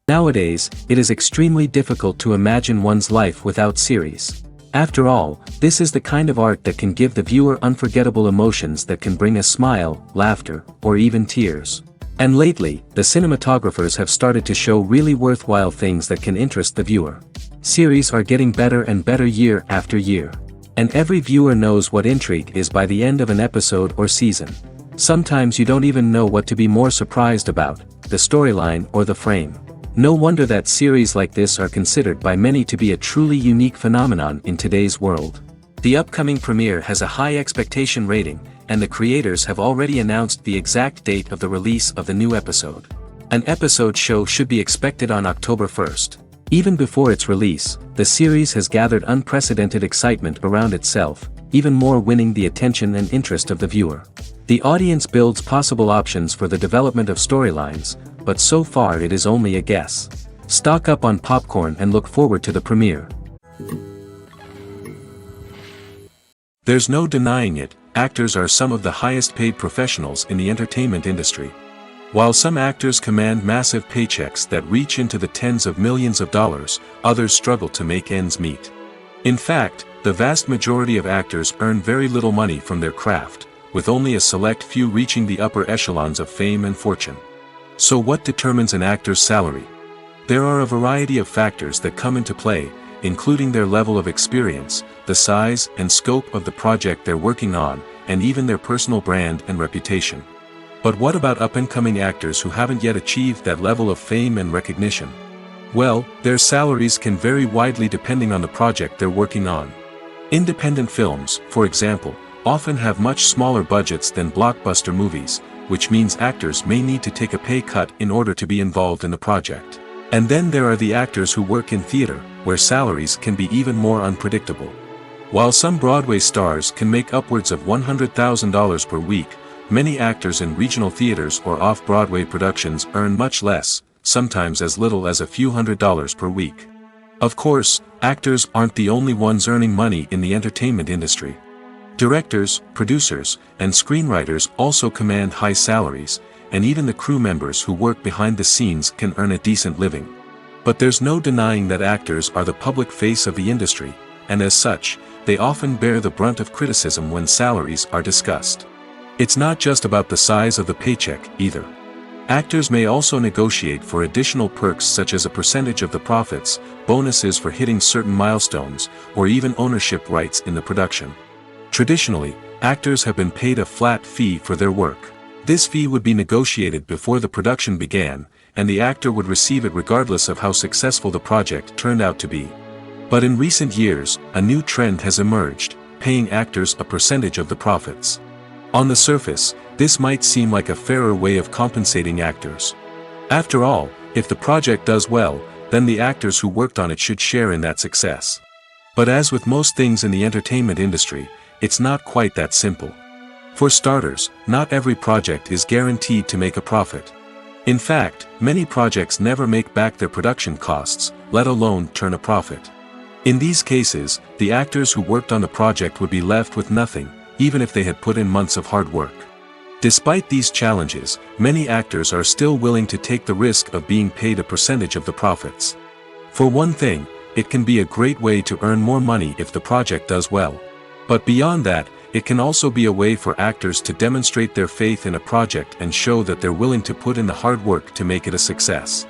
Nowadays, it is extremely difficult to imagine one's life without series. After all, this is the kind of art that can give the viewer unforgettable emotions that can bring a smile, laughter, or even tears. And lately, the cinematographers have started to show really worthwhile things that can interest the viewer. Series are getting better and better year after year. And every viewer knows what intrigue is by the end of an episode or season. Sometimes you don't even know what to be more surprised about, the storyline or the frame. No wonder that series like this are considered by many to be a truly unique phenomenon in today's world. The upcoming premiere has a high expectation rating, and the creators have already announced the exact date of the release of the new episode. An episode show should be expected on October 1st. Even before its release, the series has gathered unprecedented excitement around itself, even more winning the attention and interest of the viewer. The audience builds possible options for the development of storylines, but so far it is only a guess. Stock up on popcorn and look forward to the premiere. There's no denying it, actors are some of the highest paid professionals in the entertainment industry. While some actors command massive paychecks that reach into the tens of millions of dollars, others struggle to make ends meet. In fact, the vast majority of actors earn very little money from their craft, with only a select few reaching the upper echelons of fame and fortune. So what determines an actor's salary? There are a variety of factors that come into play, including their level of experience, the size and scope of the project they're working on, and even their personal brand and reputation. But what about up-and-coming actors who haven't yet achieved that level of fame and recognition? Well, their salaries can vary widely depending on the project they're working on. Independent films, for example, often have much smaller budgets than blockbuster movies, which means actors may need to take a pay cut in order to be involved in the project. And then there are the actors who work in theater, where salaries can be even more unpredictable. While some Broadway stars can make upwards of $100,000 per week, many actors in regional theaters or off-Broadway productions earn much less, sometimes as little as a few $100s per week. Of course, actors aren't the only ones earning money in the entertainment industry. Directors, producers, and screenwriters also command high salaries, and even the crew members who work behind the scenes can earn a decent living. But there's no denying that actors are the public face of the industry, and as such, they often bear the brunt of criticism when salaries are discussed. It's not just about the size of the paycheck, either. Actors may also negotiate for additional perks such as a percentage of the profits, bonuses for hitting certain milestones, or even ownership rights in the production. Traditionally, actors have been paid a flat fee for their work. This fee would be negotiated before the production began, and the actor would receive it regardless of how successful the project turned out to be. But in recent years, a new trend has emerged, paying actors a percentage of the profits. On the surface, this might seem like a fairer way of compensating actors. After all, if the project does well, then the actors who worked on it should share in that success. But as with most things in the entertainment industry, it's not quite that simple. For starters, not every project is guaranteed to make a profit. In fact, many projects never make back their production costs, let alone turn a profit. In these cases, the actors who worked on the project would be left with nothing, even if they had put in months of hard work. Despite these challenges, many actors are still willing to take the risk of being paid a percentage of the profits. For one thing, it can be a great way to earn more money if the project does well. But beyond that, it can also be a way for actors to demonstrate their faith in a project and show that they're willing to put in the hard work to make it a success.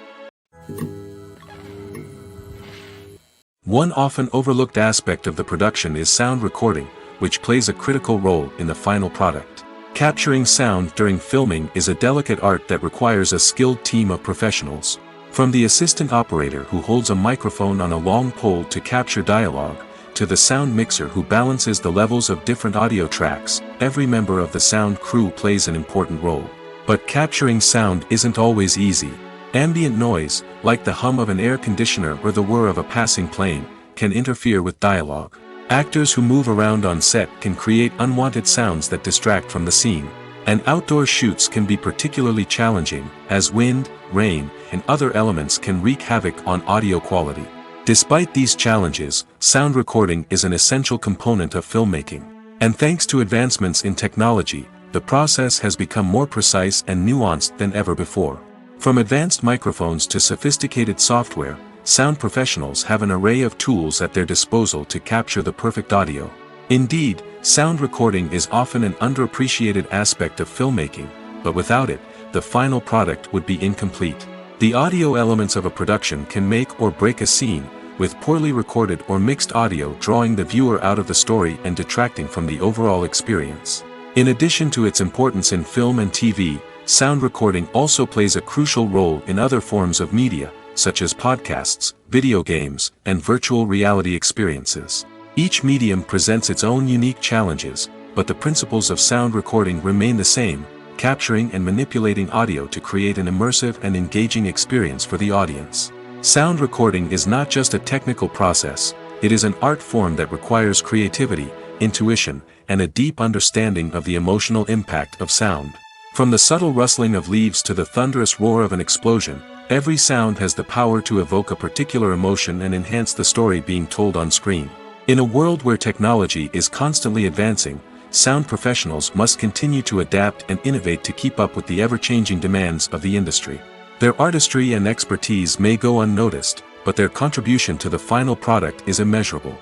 One often overlooked aspect of the production is sound recording, which plays a critical role in the final product. Capturing sound during filming is a delicate art that requires a skilled team of professionals. From the assistant operator who holds a microphone on a long pole to capture dialogue, to the sound mixer who balances the levels of different audio tracks, every member of the sound crew plays an important role. But capturing sound isn't always easy. Ambient noise, like the hum of an air conditioner or the whir of a passing plane, can interfere with dialogue. Actors who move around on set can create unwanted sounds that distract from the scene. And outdoor shoots can be particularly challenging, as wind, rain, and other elements can wreak havoc on audio quality. Despite these challenges, sound recording is an essential component of filmmaking. And thanks to advancements in technology, the process has become more precise and nuanced than ever before. From advanced microphones to sophisticated software, sound professionals have an array of tools at their disposal to capture the perfect audio. Indeed, sound recording is often an underappreciated aspect of filmmaking, but without it, the final product would be incomplete. The audio elements of a production can make or break a scene, with poorly recorded or mixed audio drawing the viewer out of the story and detracting from the overall experience. In addition to its importance in film and TV, sound recording also plays a crucial role in other forms of media, such as podcasts, video games, and virtual reality experiences. Each medium presents its own unique challenges, but the principles of sound recording remain the same, capturing and manipulating audio to create an immersive and engaging experience for the audience. Sound recording is not just a technical process, it is an art form that requires creativity, intuition, and a deep understanding of the emotional impact of sound. From the subtle rustling of leaves to the thunderous roar of an explosion, every sound has the power to evoke a particular emotion and enhance the story being told on screen. In a world where technology is constantly advancing, sound professionals must continue to adapt and innovate to keep up with the ever-changing demands of the industry. Their artistry and expertise may go unnoticed, but their contribution to the final product is immeasurable.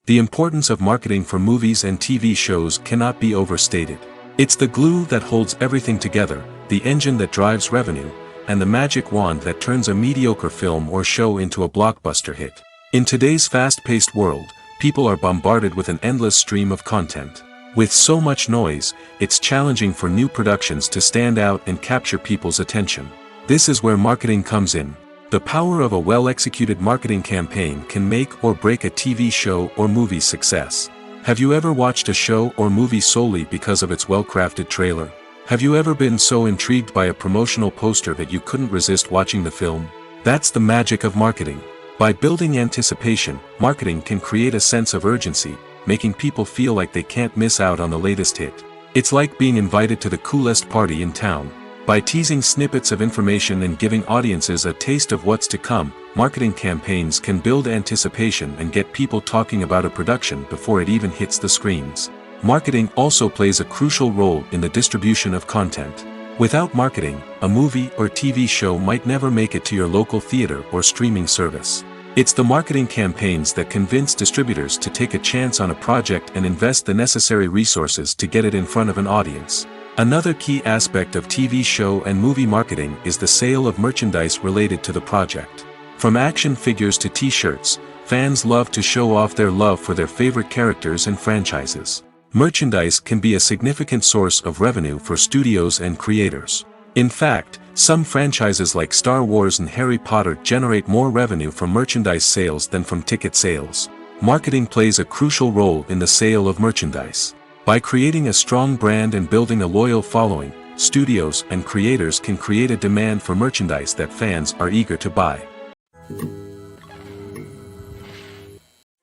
The importance of marketing for movies and TV shows cannot be overstated. It's the glue that holds everything together, the engine that drives revenue, and the magic wand that turns a mediocre film or show into a blockbuster hit. In today's fast-paced world, people are bombarded with an endless stream of content. With so much noise, it's challenging for new productions to stand out and capture people's attention. This is where marketing comes in. The power of a well-executed marketing campaign can make or break a TV show or movie's success. Have you ever watched a show or movie solely because of its well-crafted trailer? Have you ever been so intrigued by a promotional poster that you couldn't resist watching the film? That's the magic of marketing. By building anticipation, marketing can create a sense of urgency, making people feel like they can't miss out on the latest hit. It's like being invited to the coolest party in town. By teasing snippets of information and giving audiences a taste of what's to come, marketing campaigns can build anticipation and get people talking about a production before it even hits the screens. Marketing also plays a crucial role in the distribution of content. Without marketing, a movie or TV show might never make it to your local theater or streaming service. It's the marketing campaigns that convince distributors to take a chance on a project and invest the necessary resources to get it in front of an audience. Another key aspect of TV show and movie marketing is the sale of merchandise related to the project. From action figures to t-shirts, fans love to show off their love for their favorite characters and franchises. Merchandise can be a significant source of revenue for studios and creators. In fact, some franchises like Star Wars and Harry Potter generate more revenue from merchandise sales than from ticket sales. Marketing plays a crucial role in the sale of merchandise. By creating a strong brand and building a loyal following, studios and creators can create a demand for merchandise that fans are eager to buy.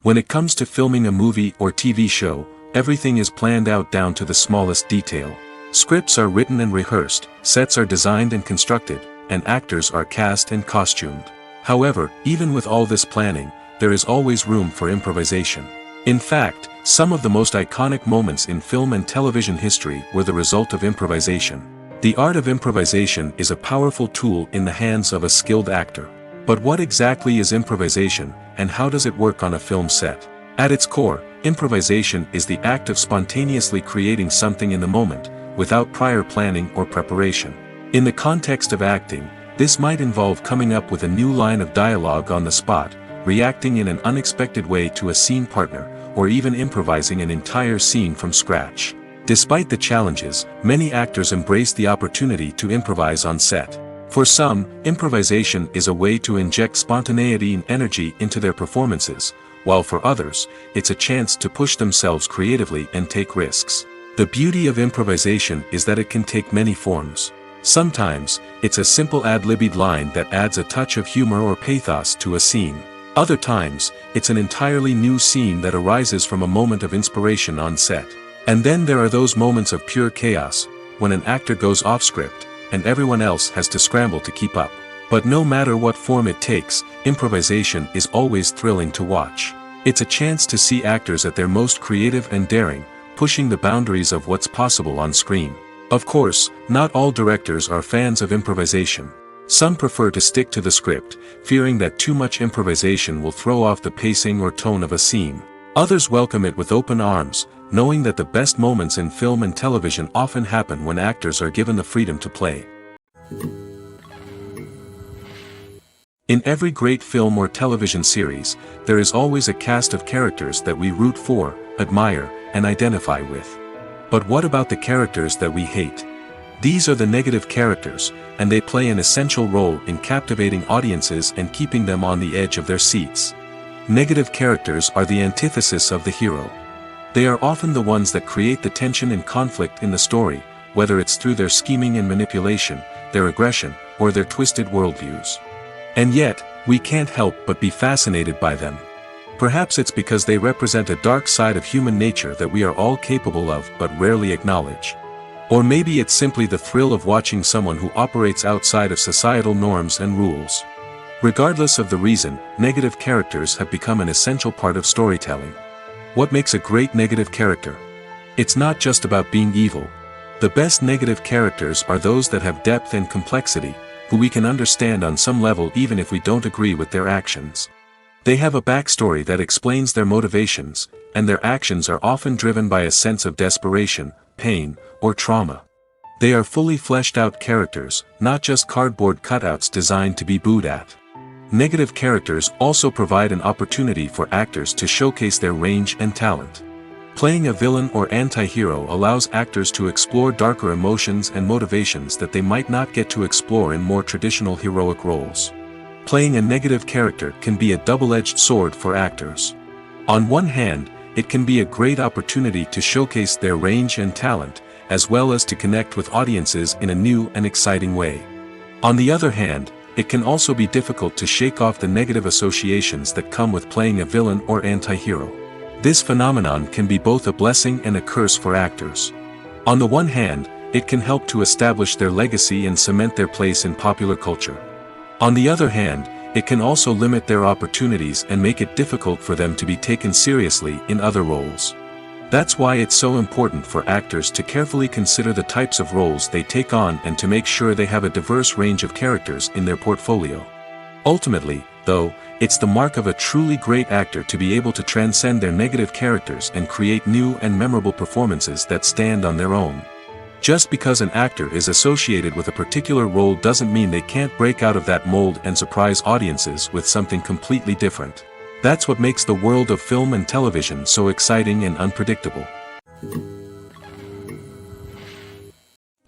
When it comes to filming a movie or TV show, everything is planned out down to the smallest detail. Scripts are written and rehearsed, sets are designed and constructed, and actors are cast and costumed. However, even with all this planning, there is always room for improvisation. In fact, some of the most iconic moments in film and television history were the result of improvisation. The art of improvisation is a powerful tool in the hands of a skilled actor. But what exactly is improvisation, and how does it work on a film set? At its core, improvisation is the act of spontaneously creating something in the moment, without prior planning or preparation. In the context of acting, this might involve coming up with a new line of dialogue on the spot, reacting in an unexpected way to a scene partner, or even improvising an entire scene from scratch. Despite the challenges, many actors embrace the opportunity to improvise on set. For some, improvisation is a way to inject spontaneity and energy into their performances, while for others, it's a chance to push themselves creatively and take risks. The beauty of improvisation is that it can take many forms. Sometimes, it's a simple ad-libbed line that adds a touch of humor or pathos to a scene. Other times, it's an entirely new scene that arises from a moment of inspiration on set. And then there are those moments of pure chaos, when an actor goes off script, and everyone else has to scramble to keep up. But no matter what form it takes, improvisation is always thrilling to watch. It's a chance to see actors at their most creative and daring, pushing the boundaries of what's possible on screen. Of course, not all directors are fans of improvisation. Some prefer to stick to the script, fearing that too much improvisation will throw off the pacing or tone of a scene. Others welcome it with open arms, knowing that the best moments in film and television often happen when actors are given the freedom to play. In every great film or television series, there is always a cast of characters that we root for, admire, and identify with. But what about the characters that we hate? These are the negative characters, and they play an essential role in captivating audiences and keeping them on the edge of their seats. Negative characters are the antithesis of the hero. They are often the ones that create the tension and conflict in the story, whether it's through their scheming and manipulation, their aggression, or their twisted worldviews. And yet, we can't help but be fascinated by them. Perhaps it's because they represent a dark side of human nature that we are all capable of but rarely acknowledge. Or maybe it's simply the thrill of watching someone who operates outside of societal norms and rules. Regardless of the reason, negative characters have become an essential part of storytelling. What makes a great negative character? It's not just about being evil. The best negative characters are those that have depth and complexity, who we can understand on some level even if we don't agree with their actions. They have a backstory that explains their motivations, and their actions are often driven by a sense of desperation, pain, or trauma. They are fully fleshed out characters, not just cardboard cutouts designed to be booed at. Negative characters also provide an opportunity for actors to showcase their range and talent. Playing a villain or anti-hero allows actors to explore darker emotions and motivations that they might not get to explore in more traditional heroic roles. Playing a negative character can be a double-edged sword for actors. On one hand, it can be a great opportunity to showcase their range and talent, as well as to connect with audiences in a new and exciting way. On the other hand, it can also be difficult to shake off the negative associations that come with playing a villain or anti-hero. This phenomenon can be both a blessing and a curse for actors. On the one hand, it can help to establish their legacy and cement their place in popular culture. On the other hand, it can also limit their opportunities and make it difficult for them to be taken seriously in other roles. That's why it's so important for actors to carefully consider the types of roles they take on and to make sure they have a diverse range of characters in their portfolio. Ultimately, though, it's the mark of a truly great actor to be able to transcend their negative characters and create new and memorable performances that stand on their own. Just because an actor is associated with a particular role doesn't mean they can't break out of that mold and surprise audiences with something completely different. That's what makes the world of film and television so exciting and unpredictable.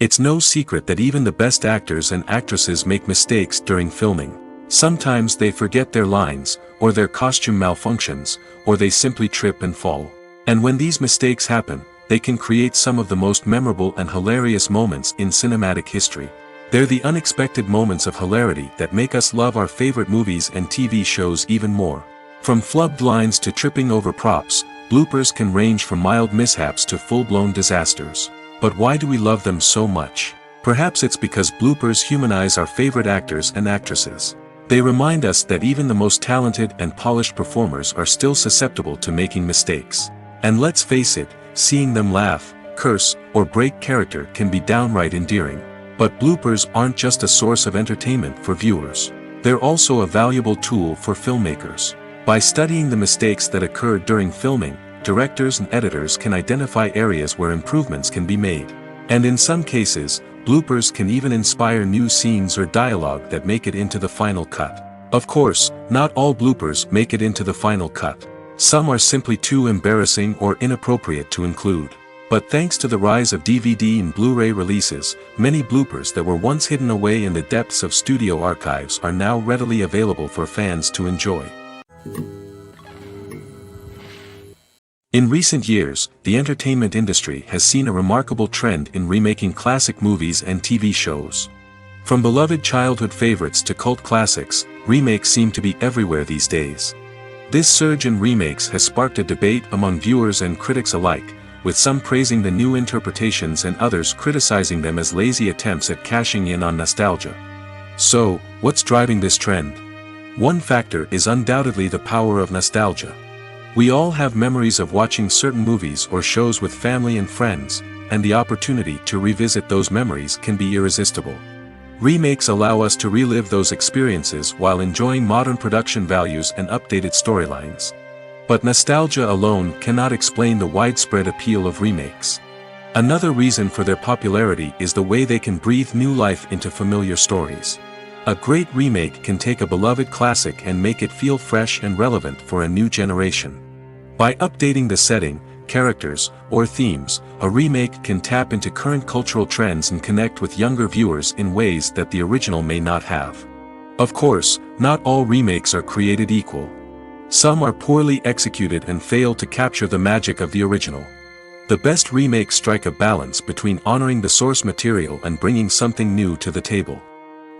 It's no secret that even the best actors and actresses make mistakes during filming. Sometimes they forget their lines, or their costume malfunctions, or they simply trip and fall. And when these mistakes happen, they can create some of the most memorable and hilarious moments in cinematic history. They're the unexpected moments of hilarity that make us love our favorite movies and TV shows even more. From flubbed lines to tripping over props, bloopers can range from mild mishaps to full-blown disasters. But why do we love them so much? Perhaps it's because bloopers humanize our favorite actors and actresses. They remind us that even the most talented and polished performers are still susceptible to making mistakes. And let's face it, seeing them laugh, curse, or break character can be downright endearing. But bloopers aren't just a source of entertainment for viewers. They're also a valuable tool for filmmakers. By studying the mistakes that occurred during filming, directors and editors can identify areas where improvements can be made. And in some cases, bloopers can even inspire new scenes or dialogue that make it into the final cut. Of course, not all bloopers make it into the final cut. Some are simply too embarrassing or inappropriate to include. But thanks to the rise of DVD and Blu-ray releases, many bloopers that were once hidden away in the depths of studio archives are now readily available for fans to enjoy. In recent years, the entertainment industry has seen a remarkable trend in remaking classic movies and TV shows. From beloved childhood favorites to cult classics, remakes seem to be everywhere these days. This surge in remakes has sparked a debate among viewers and critics alike, with some praising the new interpretations and others criticizing them as lazy attempts at cashing in on nostalgia. So, what's driving this trend? One factor is undoubtedly the power of nostalgia. We all have memories of watching certain movies or shows with family and friends, and the opportunity to revisit those memories can be irresistible. Remakes allow us to relive those experiences while enjoying modern production values and updated storylines. But nostalgia alone cannot explain the widespread appeal of remakes. Another reason for their popularity is the way they can breathe new life into familiar stories. A great remake can take a beloved classic and make it feel fresh and relevant for a new generation. By updating the setting, characters, or themes, a remake can tap into current cultural trends and connect with younger viewers in ways that the original may not have. Of course, not all remakes are created equal. Some are poorly executed and fail to capture the magic of the original. The best remakes strike a balance between honoring the source material and bringing something new to the table.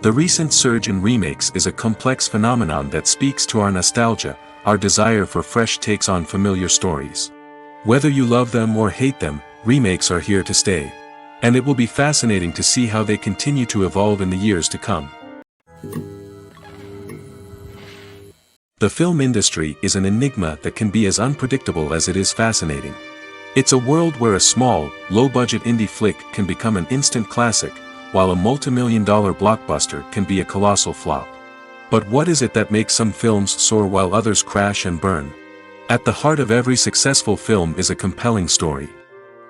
The recent surge in remakes is a complex phenomenon that speaks to our nostalgia, our desire for fresh takes on familiar stories. Whether you love them or hate them, remakes are here to stay. And it will be fascinating to see how they continue to evolve in the years to come. The film industry is an enigma that can be as unpredictable as it is fascinating. It's a world where a small, low-budget indie flick can become an instant classic, while a multi-million-dollar blockbuster can be a colossal flop. But what is it that makes some films soar while others crash and burn? At the heart of every successful film is a compelling story.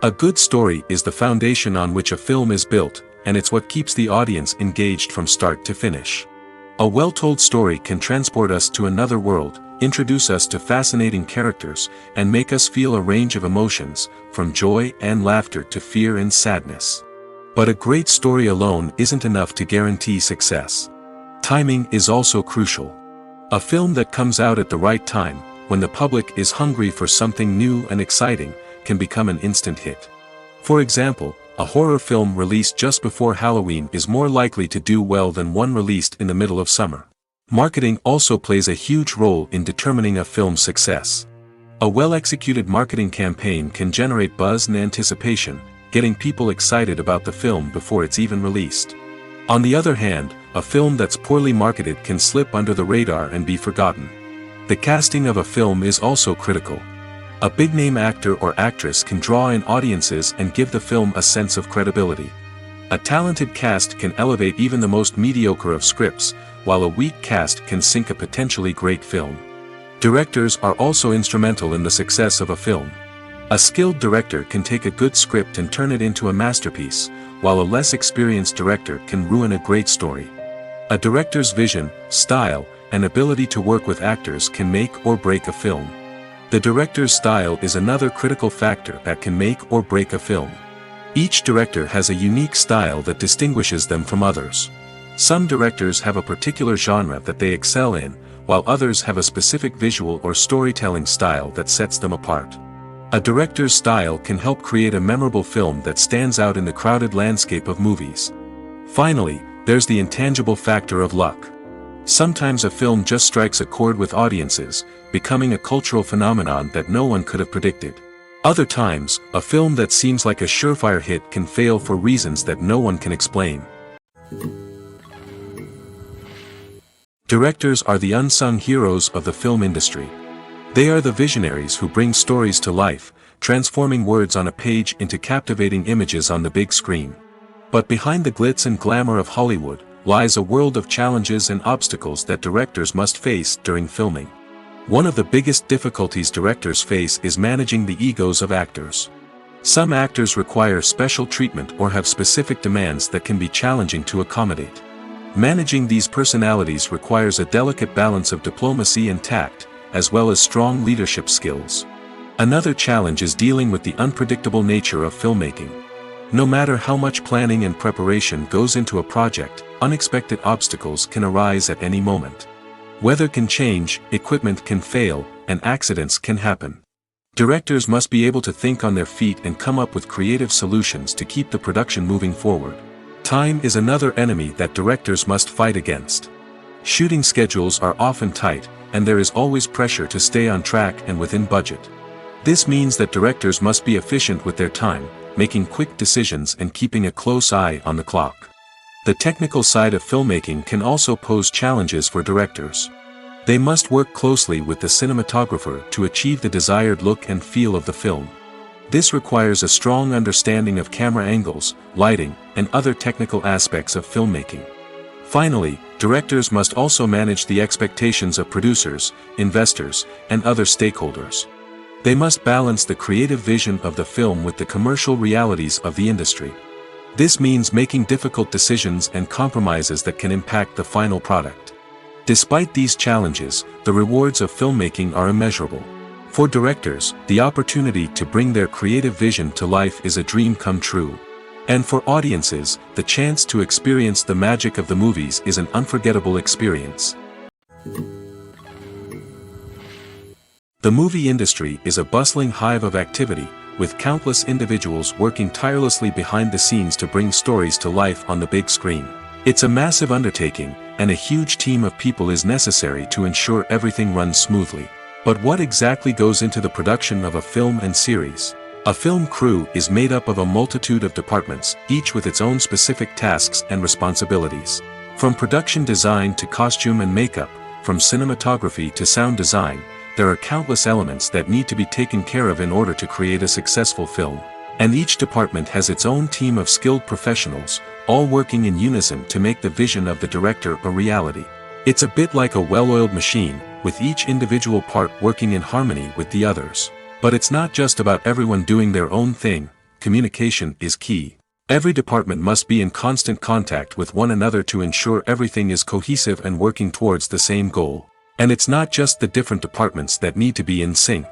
A good story is the foundation on which a film is built, and it's what keeps the audience engaged from start to finish. A well-told story can transport us to another world, introduce us to fascinating characters, and make us feel a range of emotions, from joy and laughter to fear and sadness. But a great story alone isn't enough to guarantee success. Timing is also crucial. A film that comes out at the right time, when the public is hungry for something new and exciting, can become an instant hit. For example, a horror film released just before Halloween is more likely to do well than one released in the middle of summer. Marketing also plays a huge role in determining a film's success. A well-executed marketing campaign can generate buzz and anticipation, getting people excited about the film before it's even released. On the other hand, a film that's poorly marketed can slip under the radar and be forgotten. The casting of a film is also critical. A big-name actor or actress can draw in audiences and give the film a sense of credibility. A talented cast can elevate even the most mediocre of scripts, while a weak cast can sink a potentially great film. Directors are also instrumental in the success of a film. A skilled director can take a good script and turn it into a masterpiece, while a less experienced director can ruin a great story. A director's vision, style, and ability to work with actors can make or break a film. The director's style is another critical factor that can make or break a film. Each director has a unique style that distinguishes them from others. Some directors have a particular genre that they excel in, while others have a specific visual or storytelling style that sets them apart. A director's style can help create a memorable film that stands out in the crowded landscape of movies. Finally, there's the intangible factor of luck. Sometimes a film just strikes a chord with audiences, becoming a cultural phenomenon that no one could have predicted. Other times, a film that seems like a surefire hit can fail for reasons that no one can explain. Directors are the unsung heroes of the film industry. They are the visionaries who bring stories to life, transforming words on a page into captivating images on the big screen. But behind the glitz and glamour of Hollywood, lies a world of challenges and obstacles that directors must face during filming. One of the biggest difficulties directors face is managing the egos of actors. Some actors require special treatment or have specific demands that can be challenging to accommodate. Managing these personalities requires a delicate balance of diplomacy and tact, as well as strong leadership skills. Another challenge is dealing with the unpredictable nature of filmmaking. No matter how much planning and preparation goes into a project, unexpected obstacles can arise at any moment. Weather can change, equipment can fail, and accidents can happen. Directors must be able to think on their feet and come up with creative solutions to keep the production moving forward. Time is another enemy that directors must fight against. Shooting schedules are often tight, and there is always pressure to stay on track and within budget. This means that directors must be efficient with their time, making quick decisions and keeping a close eye on the clock. The technical side of filmmaking can also pose challenges for directors. They must work closely with the cinematographer to achieve the desired look and feel of the film. This requires a strong understanding of camera angles, lighting, and other technical aspects of filmmaking. Finally, directors must also manage the expectations of producers, investors, and other stakeholders. They must balance the creative vision of the film with the commercial realities of the industry. This means making difficult decisions and compromises that can impact the final product. Despite these challenges, the rewards of filmmaking are immeasurable. For directors, the opportunity to bring their creative vision to life is a dream come true. And for audiences, the chance to experience the magic of the movies is an unforgettable experience. The movie industry is a bustling hive of activity, with countless individuals working tirelessly behind the scenes to bring stories to life on the big screen. It's a massive undertaking, and a huge team of people is necessary to ensure everything runs smoothly. But what exactly goes into the production of a film and series? A film crew is made up of a multitude of departments, each with its own specific tasks and responsibilities. From production design to costume and makeup, from cinematography to sound design, there are countless elements that need to be taken care of in order to create a successful film. And each department has its own team of skilled professionals, all working in unison to make the vision of the director a reality. It's a bit like a well-oiled machine, with each individual part working in harmony with the others. But it's not just about everyone doing their own thing. Communication is key. Every department must be in constant contact with one another to ensure everything is cohesive and working towards the same goal. And it's not just the different departments that need to be in sync.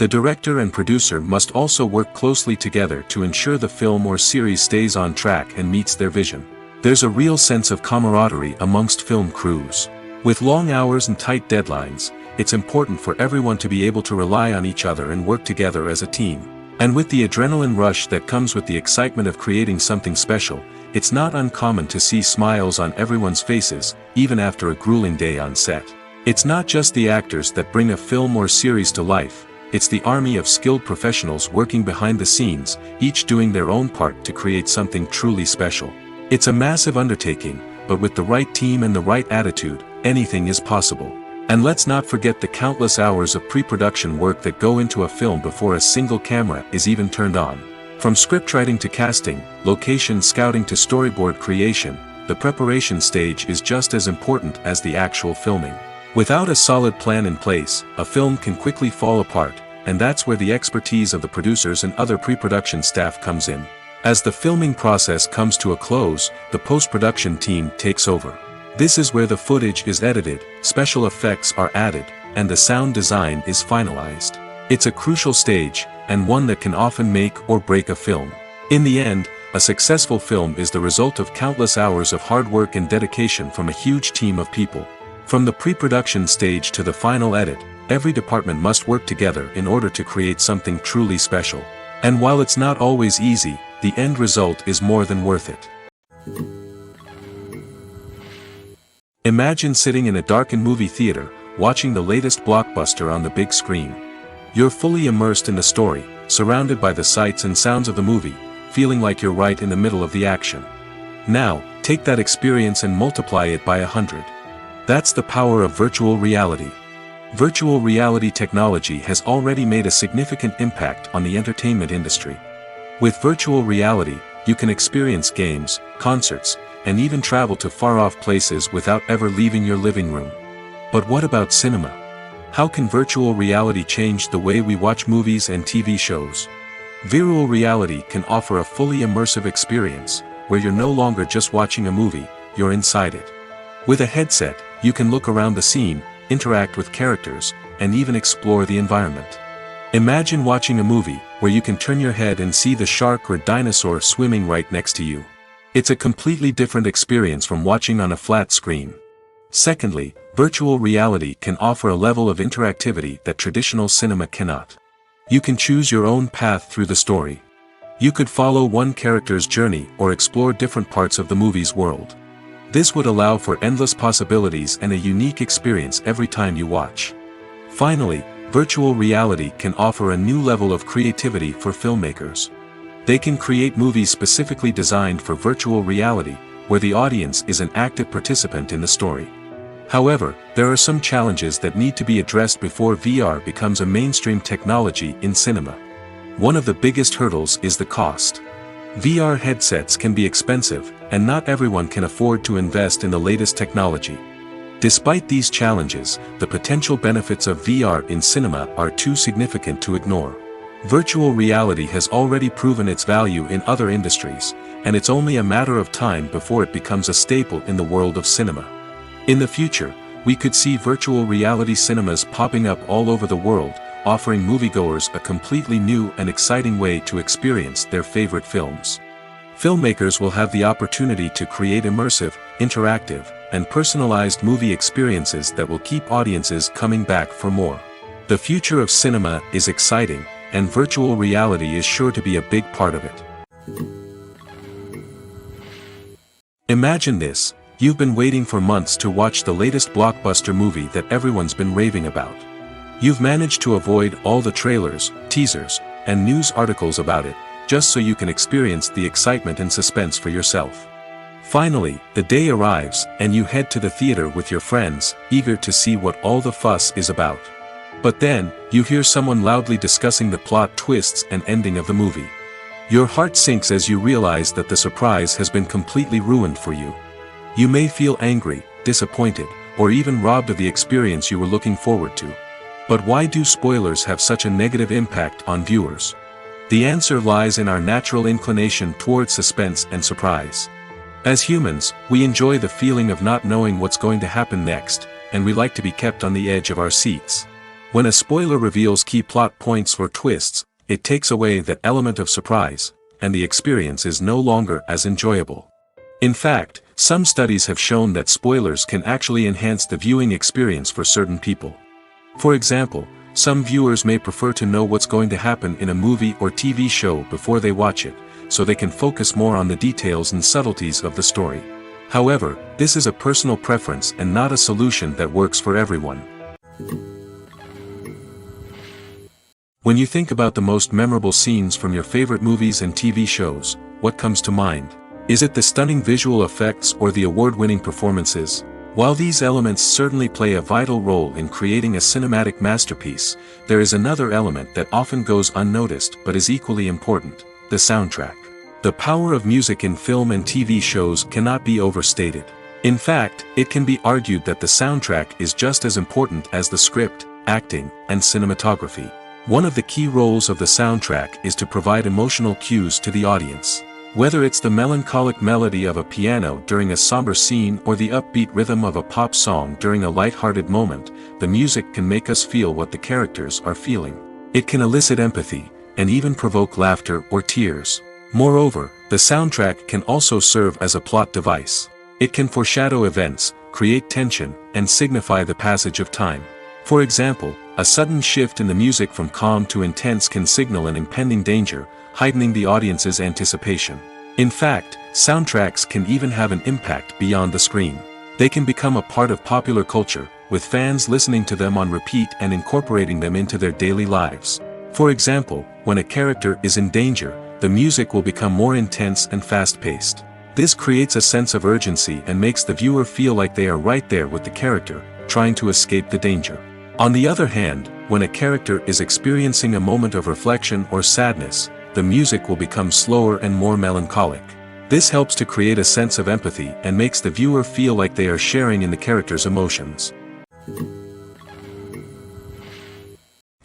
The director and producer must also work closely together to ensure the film or series stays on track and meets their vision. There's a real sense of camaraderie amongst film crews. With long hours and tight deadlines, it's important for everyone to be able to rely on each other and work together as a team. And with the adrenaline rush that comes with the excitement of creating something special, it's not uncommon to see smiles on everyone's faces, even after a grueling day on set. It's not just the actors that bring a film or series to life, it's the army of skilled professionals working behind the scenes, each doing their own part to create something truly special. It's a massive undertaking, but with the right team and the right attitude, anything is possible. And let's not forget the countless hours of pre-production work that go into a film before a single camera is even turned on. From scriptwriting to casting, location scouting to storyboard creation, the preparation stage is just as important as the actual filming. Without a solid plan in place, a film can quickly fall apart, and that's where the expertise of the producers and other pre-production staff comes in. As the filming process comes to a close, the post-production team takes over. This is where the footage is edited, special effects are added, and the sound design is finalized. It's a crucial stage, and one that can often make or break a film. In the end, a successful film is the result of countless hours of hard work and dedication from a huge team of people. From the pre-production stage to the final edit, every department must work together in order to create something truly special. And while it's not always easy, the end result is more than worth it. Imagine sitting in a darkened movie theater, watching the latest blockbuster on the big screen. You're fully immersed in the story, surrounded by the sights and sounds of the movie, feeling like you're right in the middle of the action. Now, take that experience and multiply it by 100. That's the power of virtual reality. Virtual reality technology has already made a significant impact on the entertainment industry. With virtual reality, you can experience games, concerts, and even travel to far-off places without ever leaving your living room. But what about cinema? How can virtual reality change the way we watch movies and TV shows? Virtual reality can offer a fully immersive experience, where you're no longer just watching a movie, you're inside it. With a headset, you can look around the scene, interact with characters, and even explore the environment. Imagine watching a movie, where you can turn your head and see the shark or dinosaur swimming right next to you. It's a completely different experience from watching on a flat screen. Secondly, virtual reality can offer a level of interactivity that traditional cinema cannot. You can choose your own path through the story. You could follow one character's journey or explore different parts of the movie's world. This would allow for endless possibilities and a unique experience every time you watch. Finally, virtual reality can offer a new level of creativity for filmmakers. They can create movies specifically designed for virtual reality, where the audience is an active participant in the story. However, there are some challenges that need to be addressed before VR becomes a mainstream technology in cinema. One of the biggest hurdles is the cost. VR headsets can be expensive, and not everyone can afford to invest in the latest technology. Despite these challenges, the potential benefits of VR in cinema are too significant to ignore. Virtual reality has already proven its value in other industries, and it's only a matter of time before it becomes a staple in the world of cinema. In the future, we could see virtual reality cinemas popping up all over the world, offering moviegoers a completely new and exciting way to experience their favorite films. Filmmakers will have the opportunity to create immersive, interactive, and personalized movie experiences that will keep audiences coming back for more. The future of cinema is exciting, and virtual reality is sure to be a big part of it. Imagine this: you've been waiting for months to watch the latest blockbuster movie that everyone's been raving about. You've managed to avoid all the trailers, teasers, and news articles about it, just so you can experience the excitement and suspense for yourself. Finally, the day arrives, and you head to the theater with your friends, eager to see what all the fuss is about. But then, you hear someone loudly discussing the plot twists and ending of the movie. Your heart sinks as you realize that the surprise has been completely ruined for you. You may feel angry, disappointed, or even robbed of the experience you were looking forward to. But why do spoilers have such a negative impact on viewers? The answer lies in our natural inclination towards suspense and surprise. As humans, we enjoy the feeling of not knowing what's going to happen next, and we like to be kept on the edge of our seats. When a spoiler reveals key plot points or twists, it takes away that element of surprise, and the experience is no longer as enjoyable. In fact, some studies have shown that spoilers can actually enhance the viewing experience for certain people. For example, some viewers may prefer to know what's going to happen in a movie or TV show before they watch it, so they can focus more on the details and subtleties of the story. However, this is a personal preference and not a solution that works for everyone. When you think about the most memorable scenes from your favorite movies and TV shows, what comes to mind? Is it the stunning visual effects or the award-winning performances? While these elements certainly play a vital role in creating a cinematic masterpiece, there is another element that often goes unnoticed but is equally important: the soundtrack. The power of music in film and TV shows cannot be overstated. In fact, it can be argued that the soundtrack is just as important as the script, acting, and cinematography. One of the key roles of the soundtrack is to provide emotional cues to the audience. Whether it's the melancholic melody of a piano during a somber scene or the upbeat rhythm of a pop song during a light-hearted moment, the music can make us feel what the characters are feeling. It can elicit empathy, and even provoke laughter or tears. Moreover, the soundtrack can also serve as a plot device. It can foreshadow events, create tension, and signify the passage of time. For example, a sudden shift in the music from calm to intense can signal an impending danger, heightening the audience's anticipation. In fact, soundtracks can even have an impact beyond the screen. They can become a part of popular culture, with fans listening to them on repeat and incorporating them into their daily lives. For example, when a character is in danger, the music will become more intense and fast-paced. This creates a sense of urgency and makes the viewer feel like they are right there with the character, trying to escape the danger. On the other hand, when a character is experiencing a moment of reflection or sadness, the music will become slower and more melancholic. This helps to create a sense of empathy and makes the viewer feel like they are sharing in the character's emotions.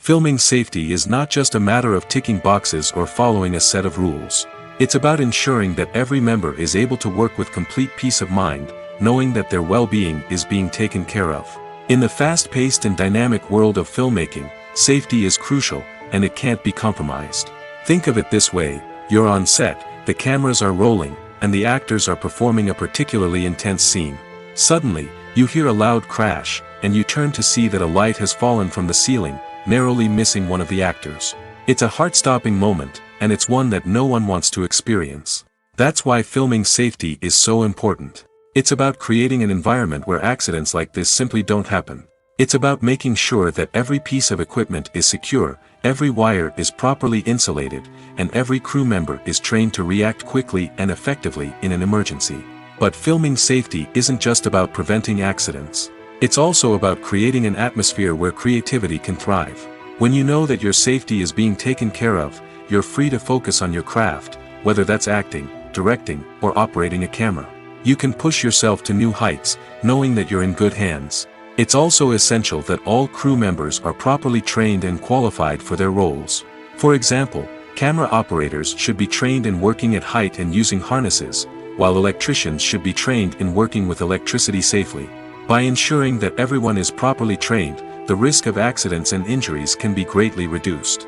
Filming safety is not just a matter of ticking boxes or following a set of rules. It's about ensuring that every member is able to work with complete peace of mind, knowing that their well-being is being taken care of. In the fast-paced and dynamic world of filmmaking, safety is crucial, and it can't be compromised. Think of it this way: you're on set, the cameras are rolling, and the actors are performing a particularly intense scene. Suddenly, you hear a loud crash, and you turn to see that a light has fallen from the ceiling, narrowly missing one of the actors. It's a heart-stopping moment, and it's one that no one wants to experience. That's why filming safety is so important. It's about creating an environment where accidents like this simply don't happen. It's about making sure that every piece of equipment is secure, every wire is properly insulated, and every crew member is trained to react quickly and effectively in an emergency. But filming safety isn't just about preventing accidents. It's also about creating an atmosphere where creativity can thrive. When you know that your safety is being taken care of, you're free to focus on your craft, whether that's acting, directing, or operating a camera. You can push yourself to new heights, knowing that you're in good hands. It's also essential that all crew members are properly trained and qualified for their roles. For example, camera operators should be trained in working at height and using harnesses, while electricians should be trained in working with electricity safely. By ensuring that everyone is properly trained, the risk of accidents and injuries can be greatly reduced.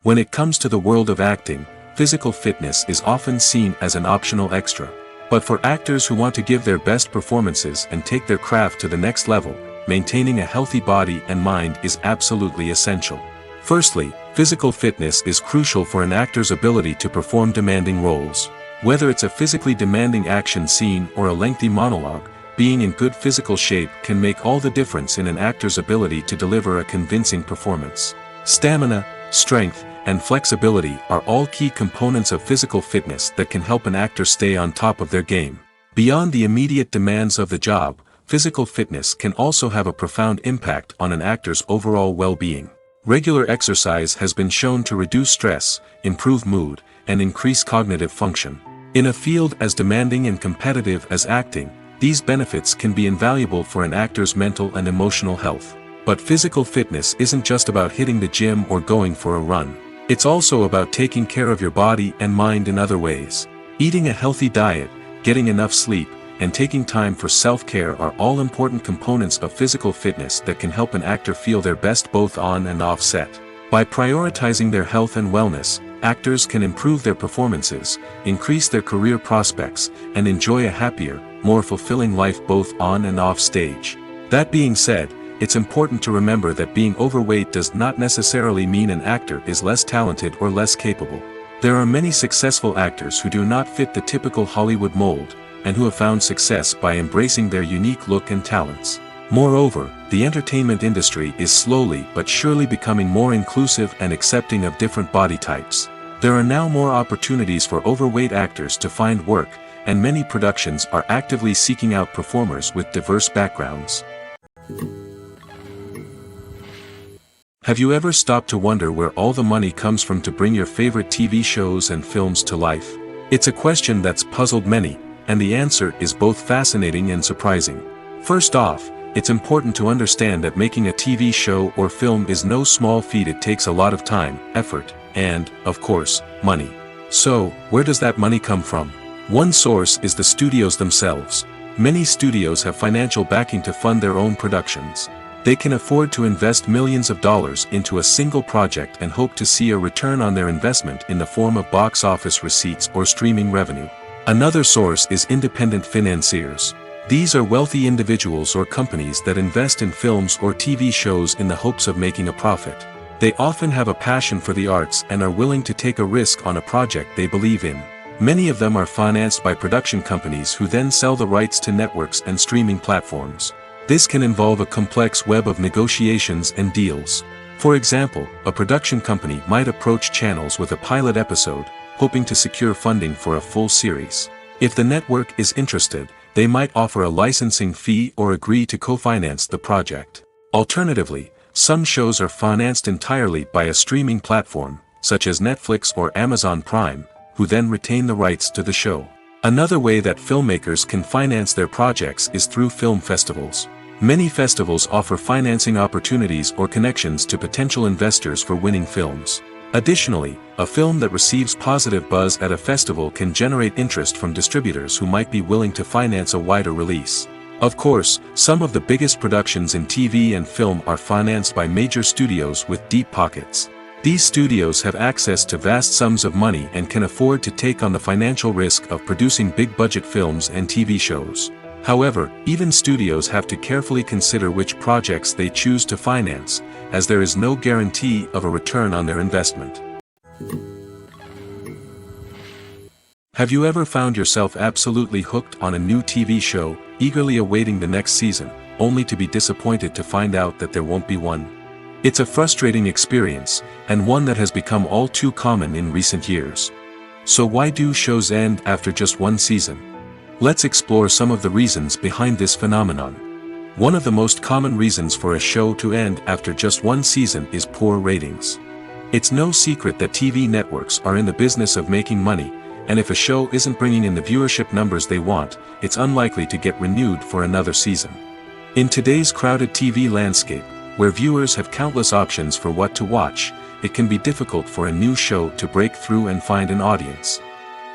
When it comes to the world of acting, physical fitness is often seen as an optional extra. But for actors who want to give their best performances and take their craft to the next level, maintaining a healthy body and mind is absolutely essential. Firstly, physical fitness is crucial for an actor's ability to perform demanding roles. Whether it's a physically demanding action scene or a lengthy monologue, being in good physical shape can make all the difference in an actor's ability to deliver a convincing performance. Stamina, strength, and flexibility are all key components of physical fitness that can help an actor stay on top of their game. Beyond the immediate demands of the job, physical fitness can also have a profound impact on an actor's overall well-being. Regular exercise has been shown to reduce stress, improve mood, and increase cognitive function. In a field as demanding and competitive as acting, these benefits can be invaluable for an actor's mental and emotional health. But physical fitness isn't just about hitting the gym or going for a run. It's also about taking care of your body and mind in other ways. Eating a healthy diet, getting enough sleep, and taking time for self-care are all important components of physical fitness that can help an actor feel their best both on and off set. By prioritizing their health and wellness, actors can improve their performances, increase their career prospects, and enjoy a happier, more fulfilling life both on and off stage. That being said, it's important to remember that being overweight does not necessarily mean an actor is less talented or less capable. There are many successful actors who do not fit the typical Hollywood mold, and who have found success by embracing their unique look and talents. Moreover, the entertainment industry is slowly but surely becoming more inclusive and accepting of different body types. There are now more opportunities for overweight actors to find work, and many productions are actively seeking out performers with diverse backgrounds. Have you ever stopped to wonder where all the money comes from to bring your favorite TV shows and films to life? It's a question that's puzzled many, and the answer is both fascinating and surprising. First off, it's important to understand that making a TV show or film is no small feat. It takes a lot of time, effort, and, of course, money. So, where does that money come from? One source is the studios themselves. Many studios have financial backing to fund their own productions. They can afford to invest millions of dollars into a single project and hope to see a return on their investment in the form of box office receipts or streaming revenue. Another source is independent financiers. These are wealthy individuals or companies that invest in films or TV shows in the hopes of making a profit. They often have a passion for the arts and are willing to take a risk on a project they believe in. Many of them are financed by production companies who then sell the rights to networks and streaming platforms. This can involve a complex web of negotiations and deals. For example, a production company might approach channels with a pilot episode, hoping to secure funding for a full series. If the network is interested, they might offer a licensing fee or agree to co-finance the project. Alternatively, some shows are financed entirely by a streaming platform, such as Netflix or Amazon Prime, who then retain the rights to the show. Another way that filmmakers can finance their projects is through film festivals. Many festivals offer financing opportunities or connections to potential investors for winning films. Additionally, a film that receives positive buzz at a festival can generate interest from distributors who might be willing to finance a wider release. Of course, some of the biggest productions in TV and film are financed by major studios with deep pockets. These studios have access to vast sums of money and can afford to take on the financial risk of producing big-budget films and TV shows. However, even studios have to carefully consider which projects they choose to finance, as there is no guarantee of a return on their investment. Have you ever found yourself absolutely hooked on a new TV show, eagerly awaiting the next season, only to be disappointed to find out that there won't be one? It's a frustrating experience, and one that has become all too common in recent years. So why do shows end after just one season? Let's explore some of the reasons behind this phenomenon. One of the most common reasons for a show to end after just one season is poor ratings. It's no secret that TV networks are in the business of making money, and if a show isn't bringing in the viewership numbers they want, it's unlikely to get renewed for another season. In today's crowded TV landscape, where viewers have countless options for what to watch, it can be difficult for a new show to break through and find an audience.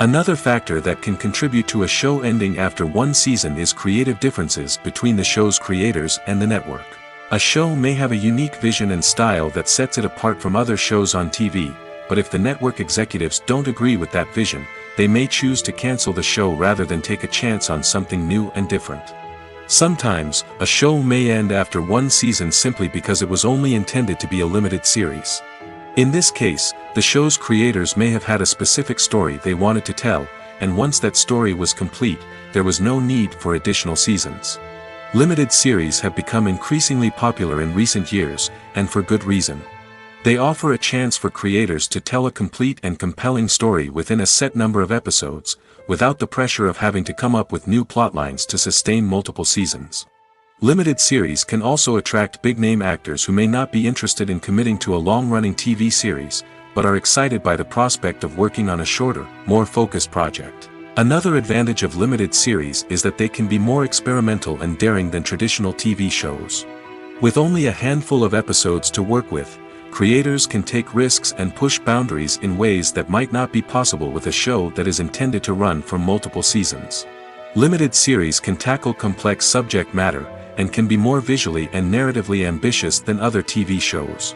Another factor that can contribute to a show ending after one season is creative differences between the show's creators and the network. A show may have a unique vision and style that sets it apart from other shows on TV, but if the network executives don't agree with that vision, they may choose to cancel the show rather than take a chance on something new and different. Sometimes, a show may end after one season simply because it was only intended to be a limited series. In this case, the show's creators may have had a specific story they wanted to tell, and once that story was complete, there was no need for additional seasons. Limited series have become increasingly popular in recent years, and for good reason. They offer a chance for creators to tell a complete and compelling story within a set number of episodes, without the pressure of having to come up with new plotlines to sustain multiple seasons. Limited series can also attract big-name actors who may not be interested in committing to a long-running TV series, but are excited by the prospect of working on a shorter, more focused project. Another advantage of limited series is that they can be more experimental and daring than traditional TV shows. With only a handful of episodes to work with, creators can take risks and push boundaries in ways that might not be possible with a show that is intended to run for multiple seasons. Limited series can tackle complex subject matter, and can be more visually and narratively ambitious than other TV shows.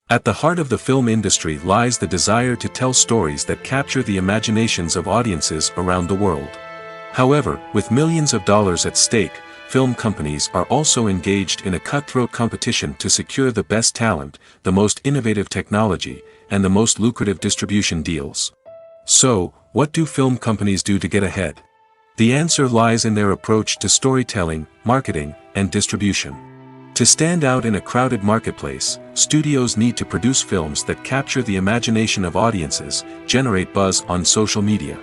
At the heart of the film industry lies the desire to tell stories that capture the imaginations of audiences around the world. However, with millions of dollars at stake, film companies are also engaged in a cutthroat competition to secure the best talent, the most innovative technology, and the most lucrative distribution deals. So, what do film companies do to get ahead? The answer lies in their approach to storytelling, marketing, and distribution. To stand out in a crowded marketplace, studios need to produce films that capture the imagination of audiences, generate buzz on social media.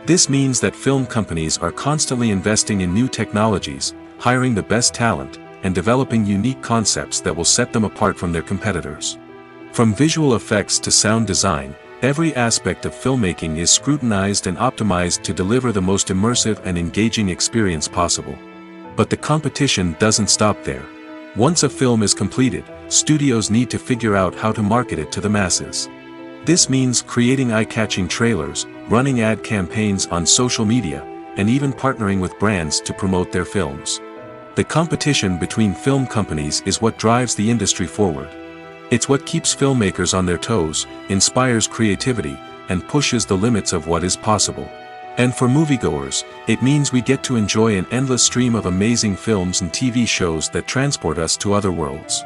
This means that film companies are constantly investing in new technologies, hiring the best talent, and developing unique concepts that will set them apart from their competitors. From visual effects to sound design, every aspect of filmmaking is scrutinized and optimized to deliver the most immersive and engaging experience possible. But the competition doesn't stop there. Once a film is completed, studios need to figure out how to market it to the masses. This means creating eye-catching trailers, running ad campaigns on social media, and even partnering with brands to promote their films. The competition between film companies is what drives the industry forward. It's what keeps filmmakers on their toes, inspires creativity, and pushes the limits of what is possible. And for moviegoers, it means we get to enjoy an endless stream of amazing films and TV shows that transport us to other worlds.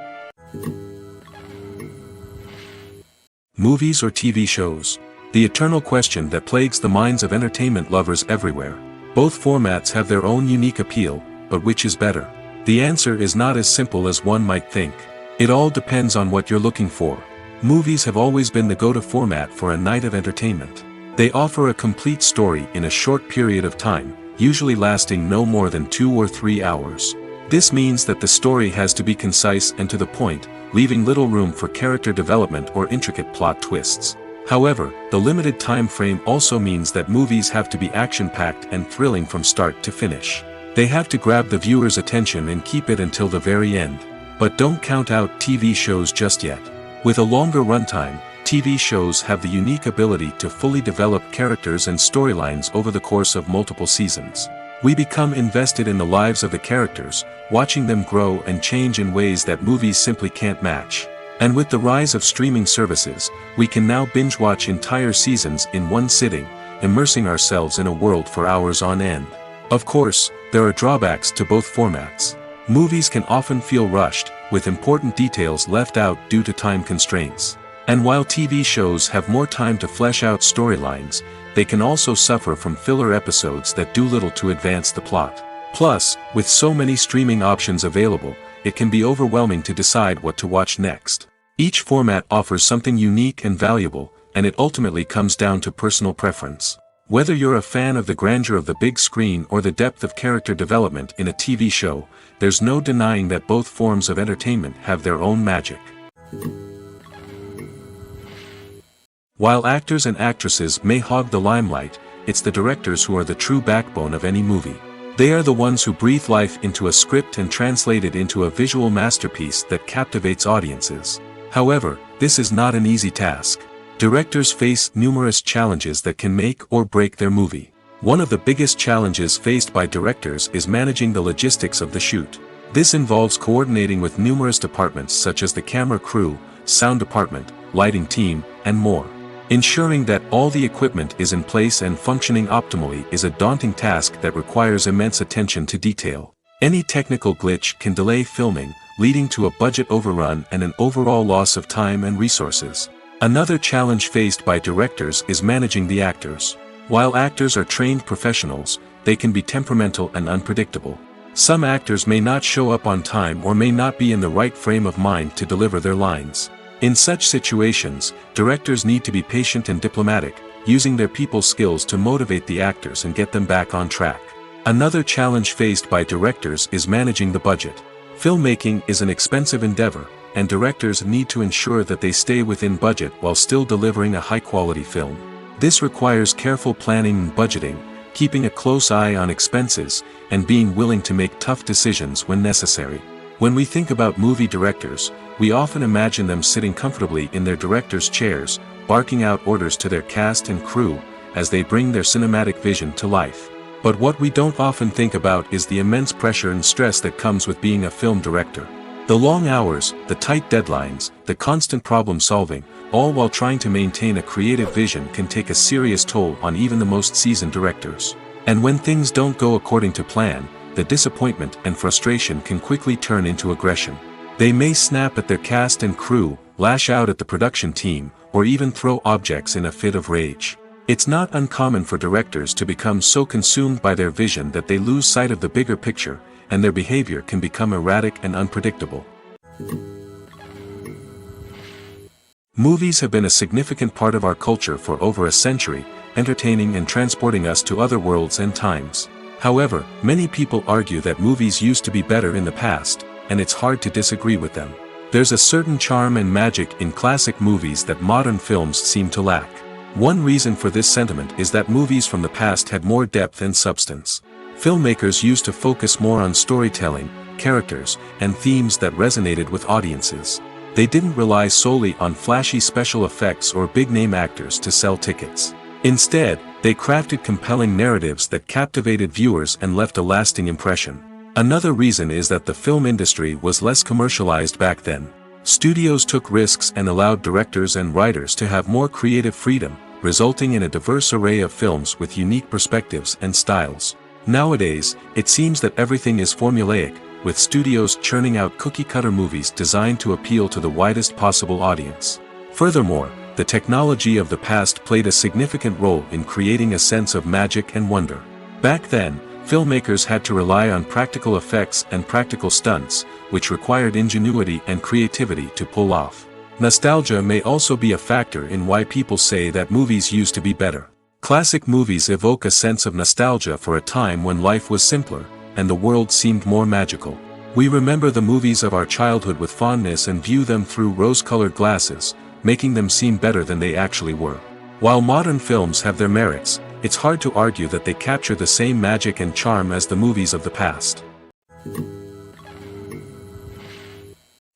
Movies or TV shows? The eternal question that plagues the minds of entertainment lovers everywhere. Both formats have their own unique appeal, but which is better? The answer is not as simple as one might think. It all depends on what you're looking for. Movies have always been the go-to format for a night of entertainment. They offer a complete story in a short period of time, usually lasting no more than 2 or 3 hours. This means that the story has to be concise and to the point, leaving little room for character development or intricate plot twists. However, the limited time frame also means that movies have to be action-packed and thrilling from start to finish. They have to grab the viewer's attention and keep it until the very end. But don't count out TV shows just yet. With a longer runtime, TV shows have the unique ability to fully develop characters and storylines over the course of multiple seasons. We become invested in the lives of the characters, watching them grow and change in ways that movies simply can't match. And with the rise of streaming services, we can now binge-watch entire seasons in one sitting, immersing ourselves in a world for hours on end. Of course, there are drawbacks to both formats. Movies can often feel rushed, with important details left out due to time constraints. And while TV shows have more time to flesh out storylines, they can also suffer from filler episodes that do little to advance the plot. Plus, with so many streaming options available, it can be overwhelming to decide what to watch next. Each format offers something unique and valuable, and it ultimately comes down to personal preference. Whether you're a fan of the grandeur of the big screen or the depth of character development in a TV show, there's no denying that both forms of entertainment have their own magic. While actors and actresses may hog the limelight, it's the directors who are the true backbone of any movie. They are the ones who breathe life into a script and translate it into a visual masterpiece that captivates audiences. However, this is not an easy task. Directors face numerous challenges that can make or break their movie. One of the biggest challenges faced by directors is managing the logistics of the shoot. This involves coordinating with numerous departments such as the camera crew, sound department, lighting team, and more. Ensuring that all the equipment is in place and functioning optimally is a daunting task that requires immense attention to detail. Any technical glitch can delay filming, leading to a budget overrun and an overall loss of time and resources. Another challenge faced by directors is managing the actors. While actors are trained professionals, they can be temperamental and unpredictable. Some actors may not show up on time or may not be in the right frame of mind to deliver their lines. In such situations, directors need to be patient and diplomatic, using their people skills to motivate the actors and get them back on track. Another challenge faced by directors is managing the budget. Filmmaking is an expensive endeavor, and directors need to ensure that they stay within budget while still delivering a high-quality film. This requires careful planning and budgeting, keeping a close eye on expenses, and being willing to make tough decisions when necessary. When we think about movie directors, we often imagine them sitting comfortably in their director's chairs, barking out orders to their cast and crew, as they bring their cinematic vision to life. But what we don't often think about is the immense pressure and stress that comes with being a film director. The long hours, the tight deadlines, the constant problem solving, all while trying to maintain a creative vision can take a serious toll on even the most seasoned directors. And when things don't go according to plan, the disappointment and frustration can quickly turn into aggression. They may snap at their cast and crew, lash out at the production team, or even throw objects in a fit of rage. It's not uncommon for directors to become so consumed by their vision that they lose sight of the bigger picture, and their behavior can become erratic and unpredictable. Movies have been a significant part of our culture for over a century, entertaining and transporting us to other worlds and times. However, many people argue that movies used to be better in the past, and it's hard to disagree with them. There's a certain charm and magic in classic movies that modern films seem to lack. One reason for this sentiment is that movies from the past had more depth and substance. Filmmakers used to focus more on storytelling, characters, and themes that resonated with audiences. They didn't rely solely on flashy special effects or big-name actors to sell tickets. Instead, they crafted compelling narratives that captivated viewers and left a lasting impression. Another reason is that the film industry was less commercialized back then. Studios took risks and allowed directors and writers to have more creative freedom, resulting in a diverse array of films with unique perspectives and styles. Nowadays, it seems that everything is formulaic, with studios churning out cookie-cutter movies designed to appeal to the widest possible audience. Furthermore, the technology of the past played a significant role in creating a sense of magic and wonder. Back then, filmmakers had to rely on practical effects and practical stunts, which required ingenuity and creativity to pull off. Nostalgia may also be a factor in why people say that movies used to be better. Classic movies evoke a sense of nostalgia for a time when life was simpler, and the world seemed more magical. We remember the movies of our childhood with fondness and view them through rose-colored glasses, making them seem better than they actually were. While modern films have their merits, it's hard to argue that they capture the same magic and charm as the movies of the past.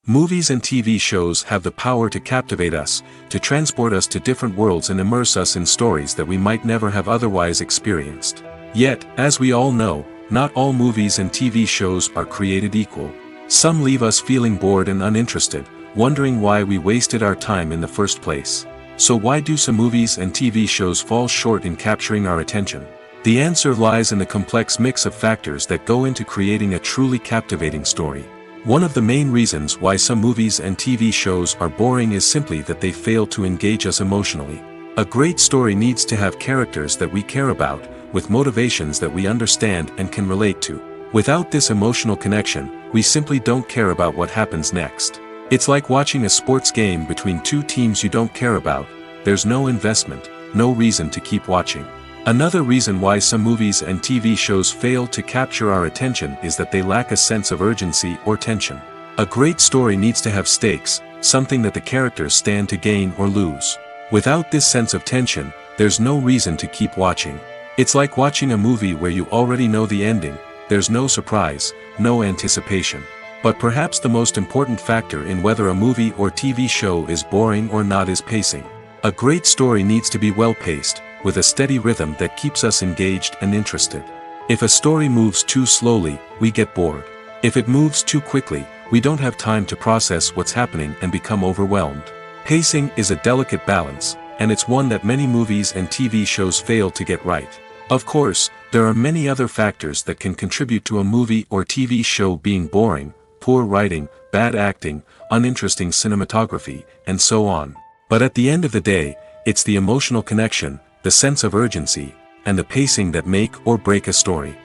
Movies and TV shows have the power to captivate us, to transport us to different worlds and immerse us in stories that we might never have otherwise experienced. Yet, as we all know, not all movies and TV shows are created equal. Some leave us feeling bored and uninterested, wondering why we wasted our time in the first place. So why do some movies and TV shows fall short in capturing our attention? The answer lies in the complex mix of factors that go into creating a truly captivating story. One of the main reasons why some movies and TV shows are boring is simply that they fail to engage us emotionally. A great story needs to have characters that we care about, with motivations that we understand and can relate to. Without this emotional connection, we simply don't care about what happens next. It's like watching a sports game between two teams you don't care about. There's no investment, no reason to keep watching. Another reason why some movies and TV shows fail to capture our attention is that they lack a sense of urgency or tension. A great story needs to have stakes, something that the characters stand to gain or lose. Without this sense of tension, there's no reason to keep watching. It's like watching a movie where you already know the ending. There's no surprise, no anticipation. But perhaps the most important factor in whether a movie or TV show is boring or not is pacing. A great story needs to be well-paced, with a steady rhythm that keeps us engaged and interested. If a story moves too slowly, we get bored. If it moves too quickly, we don't have time to process what's happening and become overwhelmed. Pacing is a delicate balance, and it's one that many movies and TV shows fail to get right. Of course, there are many other factors that can contribute to a movie or TV show being boring: poor writing, bad acting, uninteresting cinematography, and so on. But at the end of the day, it's the emotional connection, the sense of urgency, and the pacing that make or break a story.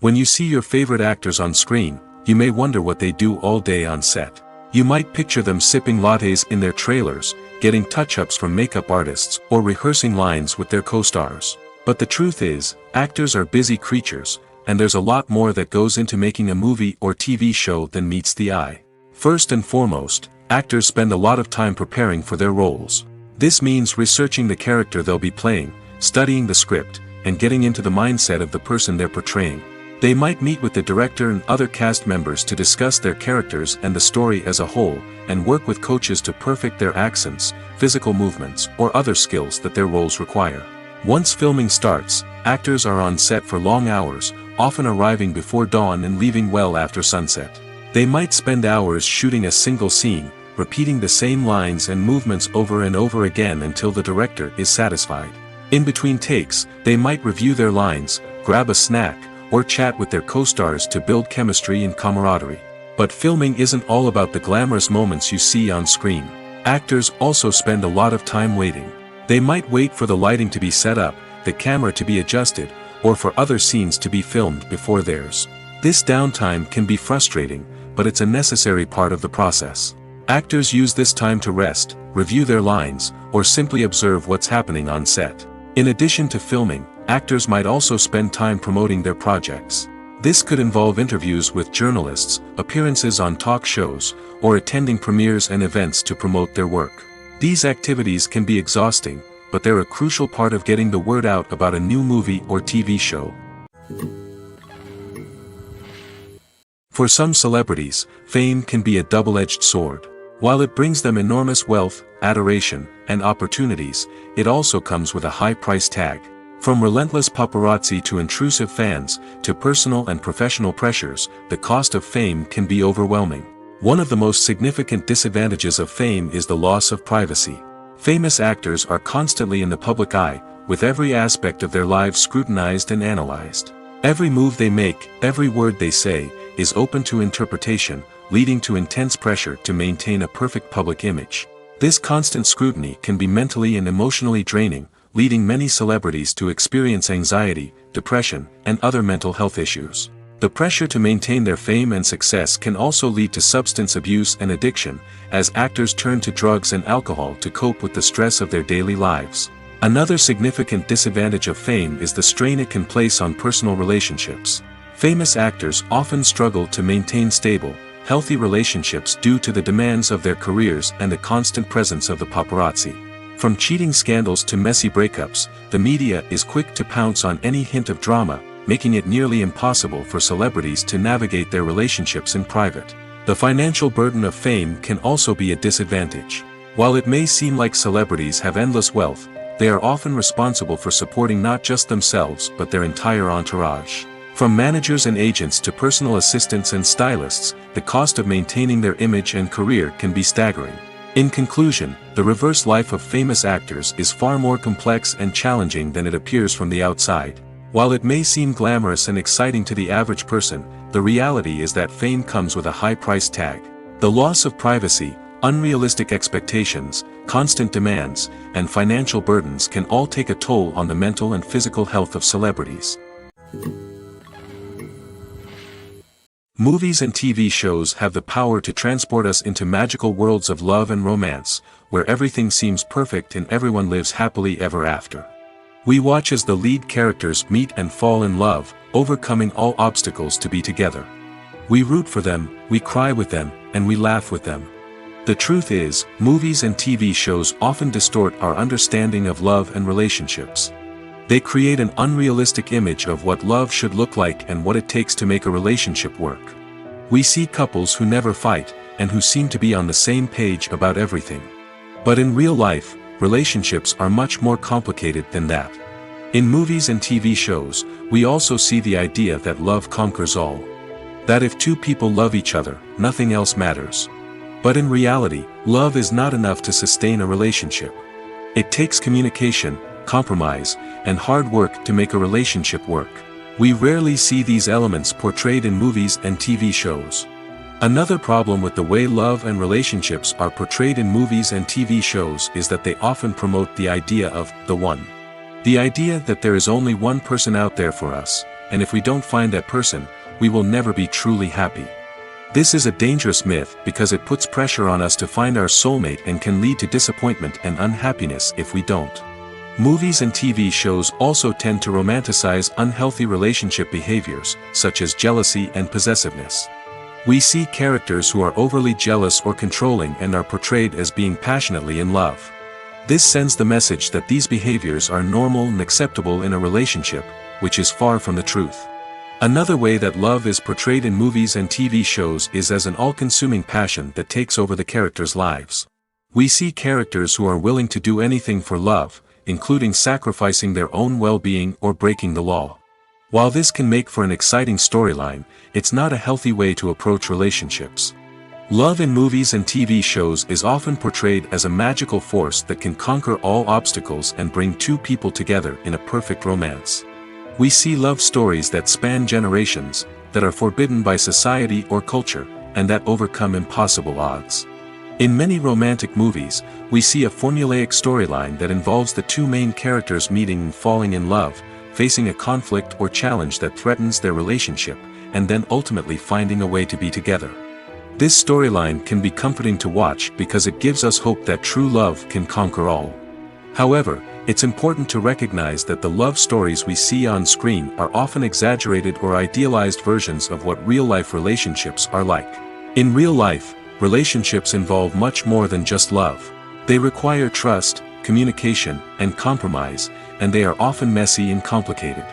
When you see your favorite actors on screen, you may wonder what they do all day on set. You might picture them sipping lattes in their trailers, getting touch-ups from makeup artists, or rehearsing lines with their co-stars. But the truth is, actors are busy creatures, and there's a lot more that goes into making a movie or TV show than meets the eye. First and foremost, actors spend a lot of time preparing for their roles. This means researching the character they'll be playing, studying the script, and getting into the mindset of the person they're portraying. They might meet with the director and other cast members to discuss their characters and the story as a whole, and work with coaches to perfect their accents, physical movements, or other skills that their roles require. Once filming starts, actors are on set for long hours, often arriving before dawn and leaving well after sunset. They might spend hours shooting a single scene, repeating the same lines and movements over and over again until the director is satisfied. In between takes, they might review their lines, grab a snack, or chat with their co-stars to build chemistry and camaraderie. But filming isn't all about the glamorous moments you see on screen. Actors also spend a lot of time waiting. They might wait for the lighting to be set up, the camera to be adjusted, or for other scenes to be filmed before theirs. This downtime can be frustrating, but it's a necessary part of the process. Actors use this time to rest, review their lines, or simply observe what's happening on set. In addition to filming, actors might also spend time promoting their projects. This could involve interviews with journalists, appearances on talk shows, or attending premieres and events to promote their work. These activities can be exhausting, but they're a crucial part of getting the word out about a new movie or TV show. For some celebrities, fame can be a double-edged sword. While it brings them enormous wealth, adoration, and opportunities, it also comes with a high price tag. From relentless paparazzi to intrusive fans, to personal and professional pressures, the cost of fame can be overwhelming. One of the most significant disadvantages of fame is the loss of privacy. Famous actors are constantly in the public eye, with every aspect of their lives scrutinized and analyzed. Every move they make, every word they say, is open to interpretation, leading to intense pressure to maintain a perfect public image. This constant scrutiny can be mentally and emotionally draining, leading many celebrities to experience anxiety, depression, and other mental health issues. The pressure to maintain their fame and success can also lead to substance abuse and addiction, as actors turn to drugs and alcohol to cope with the stress of their daily lives. Another significant disadvantage of fame is the strain it can place on personal relationships. Famous actors often struggle to maintain stable, healthy relationships due to the demands of their careers and the constant presence of the paparazzi. From cheating scandals to messy breakups, the media is quick to pounce on any hint of drama, making it nearly impossible for celebrities to navigate their relationships in private. The financial burden of fame can also be a disadvantage. While it may seem like celebrities have endless wealth, they are often responsible for supporting not just themselves but their entire entourage. From managers and agents to personal assistants and stylists, the cost of maintaining their image and career can be staggering. In conclusion, the reverse life of famous actors is far more complex and challenging than it appears from the outside. While it may seem glamorous and exciting to the average person, the reality is that fame comes with a high price tag. The loss of privacy, unrealistic expectations, constant demands, and financial burdens can all take a toll on the mental and physical health of celebrities. Movies and TV shows have the power to transport us into magical worlds of love and romance, where everything seems perfect and everyone lives happily ever after. We watch as the lead characters meet and fall in love, overcoming all obstacles to be together. We root for them, we cry with them, and we laugh with them. The truth is, movies and TV shows often distort our understanding of love and relationships. They create an unrealistic image of what love should look like and what it takes to make a relationship work. We see couples who never fight, and who seem to be on the same page about everything. But in real life, relationships are much more complicated than that. In movies and TV shows, we also see the idea that love conquers all. That if two people love each other, nothing else matters. But in reality, love is not enough to sustain a relationship. It takes communication, compromise, and hard work to make a relationship work. We rarely see these elements portrayed in movies and TV shows. Another problem with the way love and relationships are portrayed in movies and TV shows is that they often promote the idea of the one. The idea that there is only one person out there for us, and if we don't find that person, we will never be truly happy. This is a dangerous myth because it puts pressure on us to find our soulmate and can lead to disappointment and unhappiness if we don't. Movies and TV shows also tend to romanticize unhealthy relationship behaviors, such as jealousy and possessiveness. We see characters who are overly jealous or controlling and are portrayed as being passionately in love. This sends the message that these behaviors are normal and acceptable in a relationship, which is far from the truth. Another way that love is portrayed in movies and TV shows is as an all-consuming passion that takes over the characters' lives. We see characters who are willing to do anything for love, including sacrificing their own well-being or breaking the law. While this can make for an exciting storyline, it's not a healthy way to approach relationships. Love in movies and TV shows is often portrayed as a magical force that can conquer all obstacles and bring two people together in a perfect romance. We see love stories that span generations, that are forbidden by society or culture, and that overcome impossible odds. In many romantic movies, we see a formulaic storyline that involves the two main characters meeting and falling in love, facing a conflict or challenge that threatens their relationship, and then ultimately finding a way to be together. This storyline can be comforting to watch because it gives us hope that true love can conquer all. However, it's important to recognize that the love stories we see on screen are often exaggerated or idealized versions of what real-life relationships are like. In real life, relationships involve much more than just love. They require trust, communication, and compromise, and they are often messy and complicated.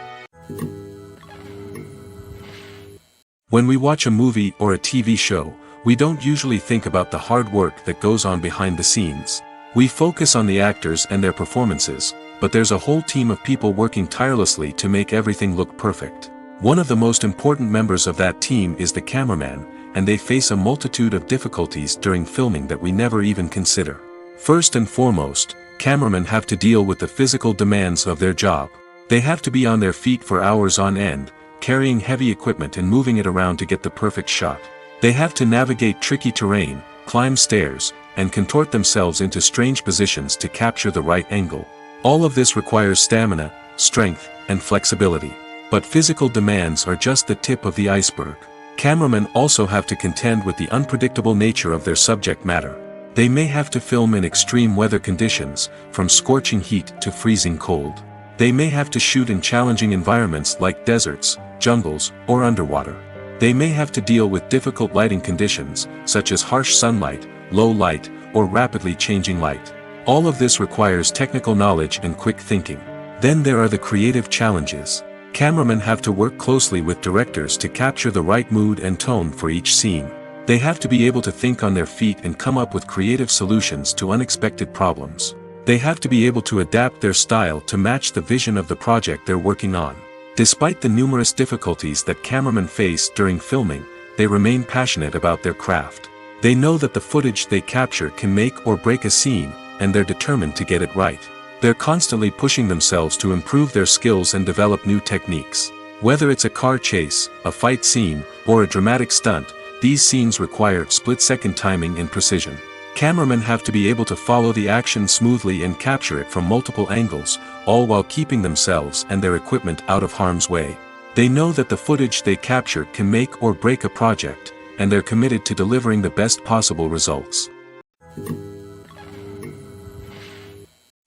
When we watch a movie or a TV show, we don't usually think about the hard work that goes on behind the scenes. We focus on the actors and their performances, but there's a whole team of people working tirelessly to make everything look perfect. One of the most important members of that team is the cameraman, and they face a multitude of difficulties during filming that we never even consider. First and foremost, cameramen have to deal with the physical demands of their job. They have to be on their feet for hours on end, carrying heavy equipment and moving it around to get the perfect shot. They have to navigate tricky terrain, climb stairs, and contort themselves into strange positions to capture the right angle. All of this requires stamina, strength, and flexibility. But physical demands are just the tip of the iceberg. Cameramen also have to contend with the unpredictable nature of their subject matter. They may have to film in extreme weather conditions, from scorching heat to freezing cold. They may have to shoot in challenging environments like deserts, jungles, or underwater. They may have to deal with difficult lighting conditions, such as harsh sunlight, low light, or rapidly changing light. All of this requires technical knowledge and quick thinking. Then there are the creative challenges. Cameramen have to work closely with directors to capture the right mood and tone for each scene. They have to be able to think on their feet and come up with creative solutions to unexpected problems. They have to be able to adapt their style to match the vision of the project they're working on. Despite the numerous difficulties that cameramen face during filming, they remain passionate about their craft. They know that the footage they capture can make or break a scene, and they're determined to get it right. They're constantly pushing themselves to improve their skills and develop new techniques. Whether it's a car chase, a fight scene, or a dramatic stunt, these scenes require split-second timing and precision. Cameramen have to be able to follow the action smoothly and capture it from multiple angles, all while keeping themselves and their equipment out of harm's way. They know that the footage they capture can make or break a project, and they're committed to delivering the best possible results.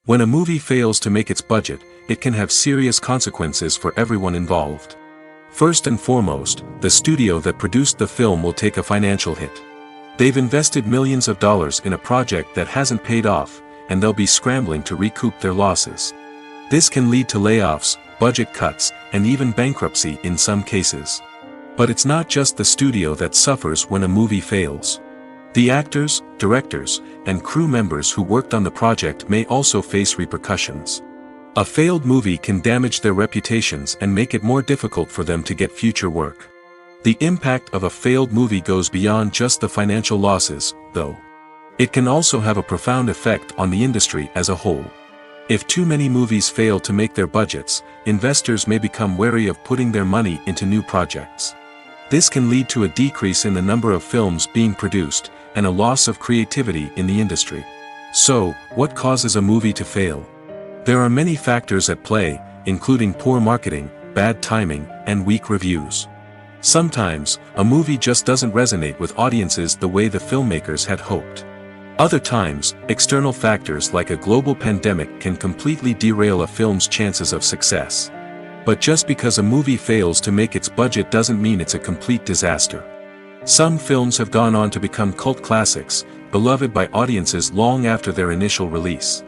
When a movie fails to make its budget, it can have serious consequences for everyone involved. First and foremost, the studio that produced the film will take a financial hit. They've invested millions of dollars in a project that hasn't paid off, and they'll be scrambling to recoup their losses. This can lead to layoffs, budget cuts, and even bankruptcy in some cases. But it's not just the studio that suffers when a movie fails. The actors, directors, and crew members who worked on the project may also face repercussions. A failed movie can damage their reputations and make it more difficult for them to get future work. The impact of a failed movie goes beyond just the financial losses, though. It can also have a profound effect on the industry as a whole. If too many movies fail to make their budgets, investors may become wary of putting their money into new projects. This can lead to a decrease in the number of films being produced, and a loss of creativity in the industry. So, what causes a movie to fail? There are many factors at play, including poor marketing, bad timing, and weak reviews. Sometimes, a movie just doesn't resonate with audiences the way the filmmakers had hoped. Other times, external factors like a global pandemic can completely derail a film's chances of success. But just because a movie fails to make its budget doesn't mean it's a complete disaster. Some films have gone on to become cult classics, beloved by audiences long after their initial release.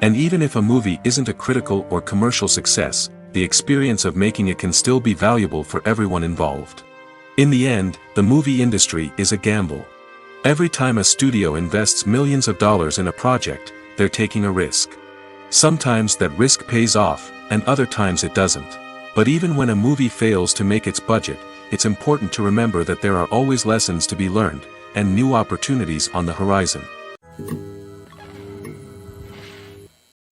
And even if a movie isn't a critical or commercial success, the experience of making it can still be valuable for everyone involved. In the end, the movie industry is a gamble. Every time a studio invests millions of dollars in a project, they're taking a risk. Sometimes that risk pays off, and other times it doesn't. But even when a movie fails to make its budget, it's important to remember that there are always lessons to be learned, and new opportunities on the horizon.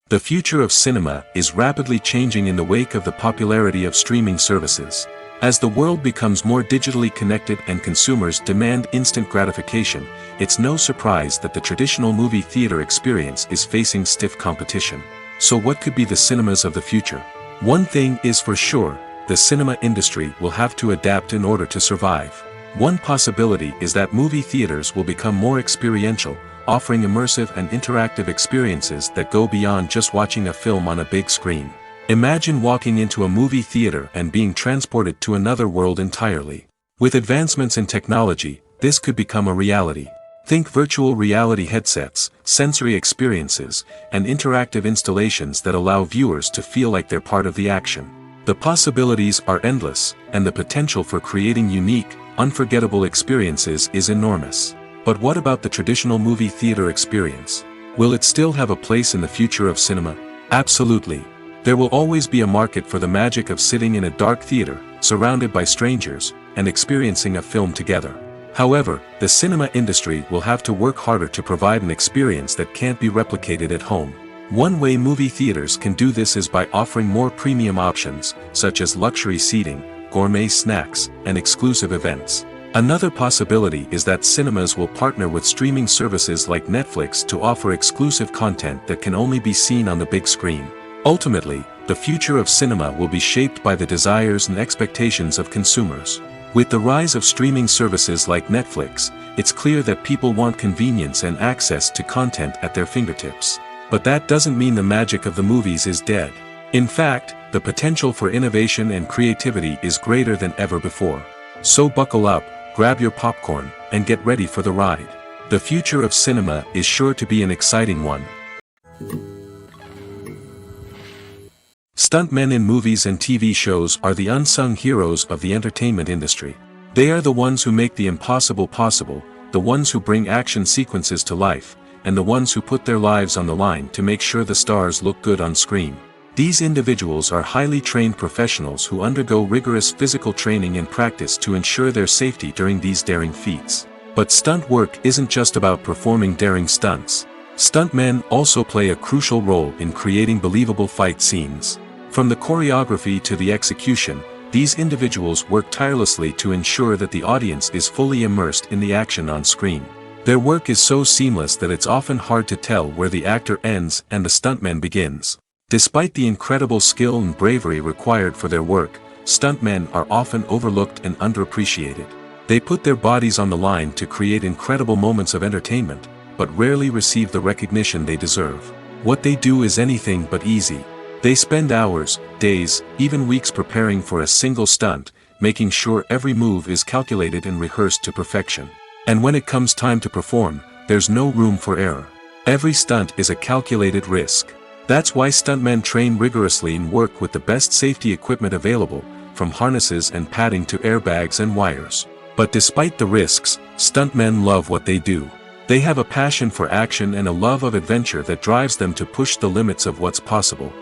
The future of cinema is rapidly changing in the wake of the popularity of streaming services. As the world becomes more digitally connected and consumers demand instant gratification, it's no surprise that the traditional movie theater experience is facing stiff competition. So what could be the cinemas of the future? One thing is for sure, the cinema industry will have to adapt in order to survive. One possibility is that movie theaters will become more experiential, offering immersive and interactive experiences that go beyond just watching a film on a big screen. Imagine walking into a movie theater and being transported to another world entirely. With advancements in technology, this could become a reality. Think virtual reality headsets, sensory experiences, and interactive installations that allow viewers to feel like they're part of the action. The possibilities are endless, and the potential for creating unique, unforgettable experiences is enormous. But what about the traditional movie theater experience? Will it still have a place in the future of cinema? Absolutely. There will always be a market for the magic of sitting in a dark theater, surrounded by strangers, and experiencing a film together. However, the cinema industry will have to work harder to provide an experience that can't be replicated at home. One way movie theaters can do this is by offering more premium options, such as luxury seating, gourmet snacks, and exclusive events. Another possibility is that cinemas will partner with streaming services like Netflix to offer exclusive content that can only be seen on the big screen. Ultimately, the future of cinema will be shaped by the desires and expectations of consumers. With the rise of streaming services like Netflix, it's clear that people want convenience and access to content at their fingertips. But that doesn't mean the magic of the movies is dead. In fact, the potential for innovation and creativity is greater than ever before. So buckle up, grab your popcorn, and get ready for the ride. The future of cinema is sure to be an exciting one. Stuntmen in movies and TV shows are the unsung heroes of the entertainment industry. They are the ones who make the impossible possible, the ones who bring action sequences to life, and the ones who put their lives on the line to make sure the stars look good on screen. These individuals are highly trained professionals who undergo rigorous physical training and practice to ensure their safety during these daring feats. But stunt work isn't just about performing daring stunts. Stuntmen also play a crucial role in creating believable fight scenes. From the choreography to the execution, these individuals work tirelessly to ensure that the audience is fully immersed in the action on screen. Their work is so seamless that it's often hard to tell where the actor ends and the stuntman begins. Despite the incredible skill and bravery required for their work, stuntmen are often overlooked and underappreciated. They put their bodies on the line to create incredible moments of entertainment, but rarely receive the recognition they deserve. What they do is anything but easy. They spend hours, days, even weeks preparing for a single stunt, making sure every move is calculated and rehearsed to perfection. And when it comes time to perform, there's no room for error. Every stunt is a calculated risk. That's why stuntmen train rigorously and work with the best safety equipment available, from harnesses and padding to airbags and wires. But despite the risks, stuntmen love what they do. They have a passion for action and a love of adventure that drives them to push the limits of what's possible.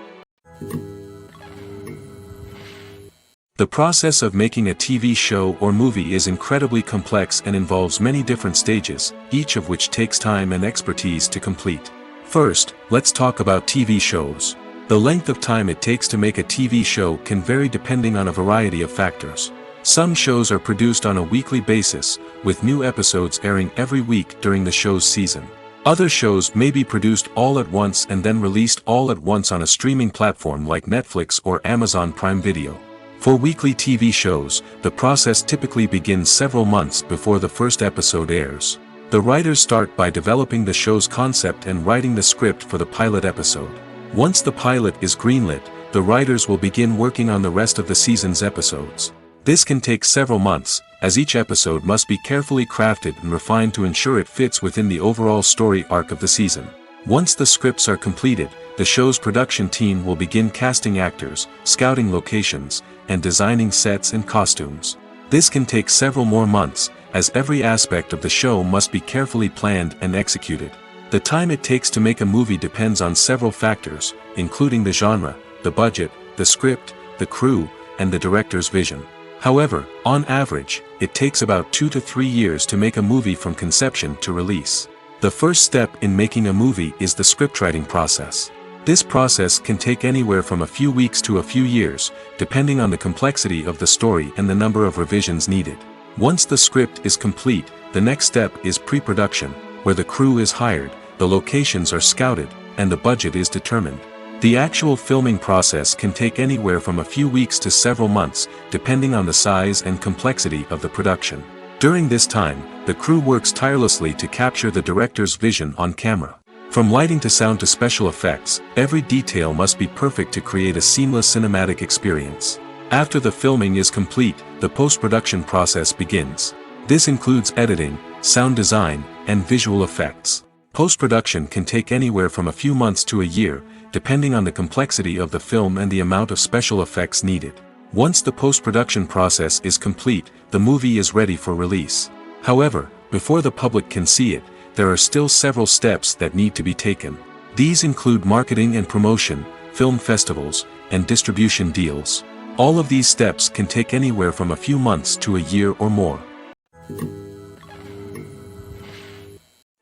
The process of making a TV show or movie is incredibly complex and involves many different stages, each of which takes time and expertise to complete. First, let's talk about TV shows. The length of time it takes to make a TV show can vary depending on a variety of factors. Some shows are produced on a weekly basis, with new episodes airing every week during the show's season. Other shows may be produced all at once and then released all at once on a streaming platform like Netflix or Amazon Prime Video. For weekly TV shows, the process typically begins several months before the first episode airs. The writers start by developing the show's concept and writing the script for the pilot episode. Once the pilot is greenlit, the writers will begin working on the rest of the season's episodes. This can take several months, as each episode must be carefully crafted and refined to ensure it fits within the overall story arc of the season. Once the scripts are completed, the show's production team will begin casting actors, scouting locations, and designing sets and costumes. This can take several more months, as every aspect of the show must be carefully planned and executed. The time it takes to make a movie depends on several factors, including the genre, the budget, the script, the crew, and the director's vision. However, on average, it takes about 2 to 3 years to make a movie from conception to release. The first step in making a movie is the scriptwriting process. This process can take anywhere from a few weeks to a few years, depending on the complexity of the story and the number of revisions needed. Once the script is complete, the next step is pre-production, where the crew is hired, the locations are scouted, and the budget is determined. The actual filming process can take anywhere from a few weeks to several months, depending on the size and complexity of the production. During this time, the crew works tirelessly to capture the director's vision on camera. From lighting to sound to special effects, every detail must be perfect to create a seamless cinematic experience. After the filming is complete, the post-production process begins. This includes editing, sound design, and visual effects. Post-production can take anywhere from a few months to a year, depending on the complexity of the film and the amount of special effects needed. Once the post-production process is complete, the movie is ready for release. However, before the public can see it, there are still several steps that need to be taken. These include marketing and promotion, film festivals, and distribution deals. All of these steps can take anywhere from a few months to a year or more.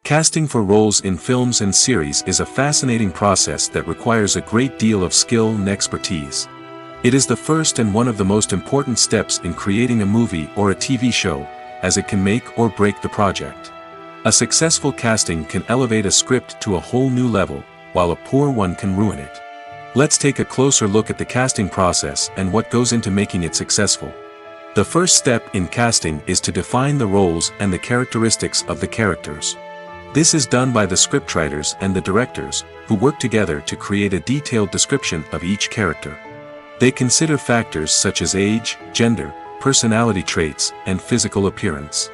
Casting for roles in films and series is a fascinating process that requires a great deal of skill and expertise. It is the first and one of the most important steps in creating a movie or a TV show, as it can make or break the project. A successful casting can elevate a script to a whole new level, while a poor one can ruin it. Let's take a closer look at the casting process and what goes into making it successful. The first step in casting is to define the roles and the characteristics of the characters. This is done by the scriptwriters and the directors, who work together to create a detailed description of each character. They consider factors such as age, gender, personality traits, and physical appearance.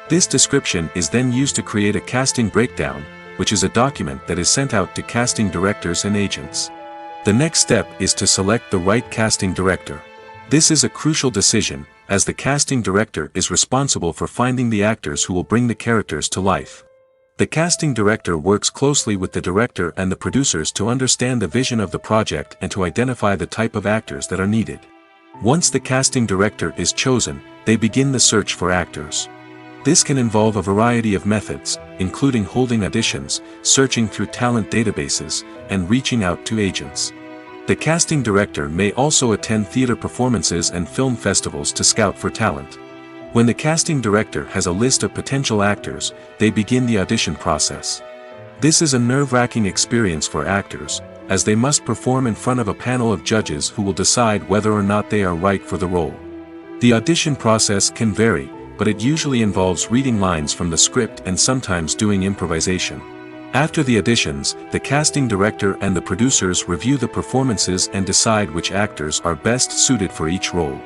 This description is then used to create a casting breakdown, which is a document that is sent out to casting directors and agents. The next step is to select the right casting director. This is a crucial decision, as the casting director is responsible for finding the actors who will bring the characters to life. The casting director works closely with the director and the producers to understand the vision of the project and to identify the type of actors that are needed. Once the casting director is chosen, they begin the search for actors. This can involve a variety of methods, including holding auditions, searching through talent databases, and reaching out to agents. The casting director may also attend theater performances and film festivals to scout for talent. When the casting director has a list of potential actors, they begin the audition process. This is a nerve-wracking experience for actors, as they must perform in front of a panel of judges who will decide whether or not they are right for the role. The audition process can vary, but it usually involves reading lines from the script and sometimes doing improvisation. After the auditions, the casting director and the producers review the performances and decide which actors are best suited for each role.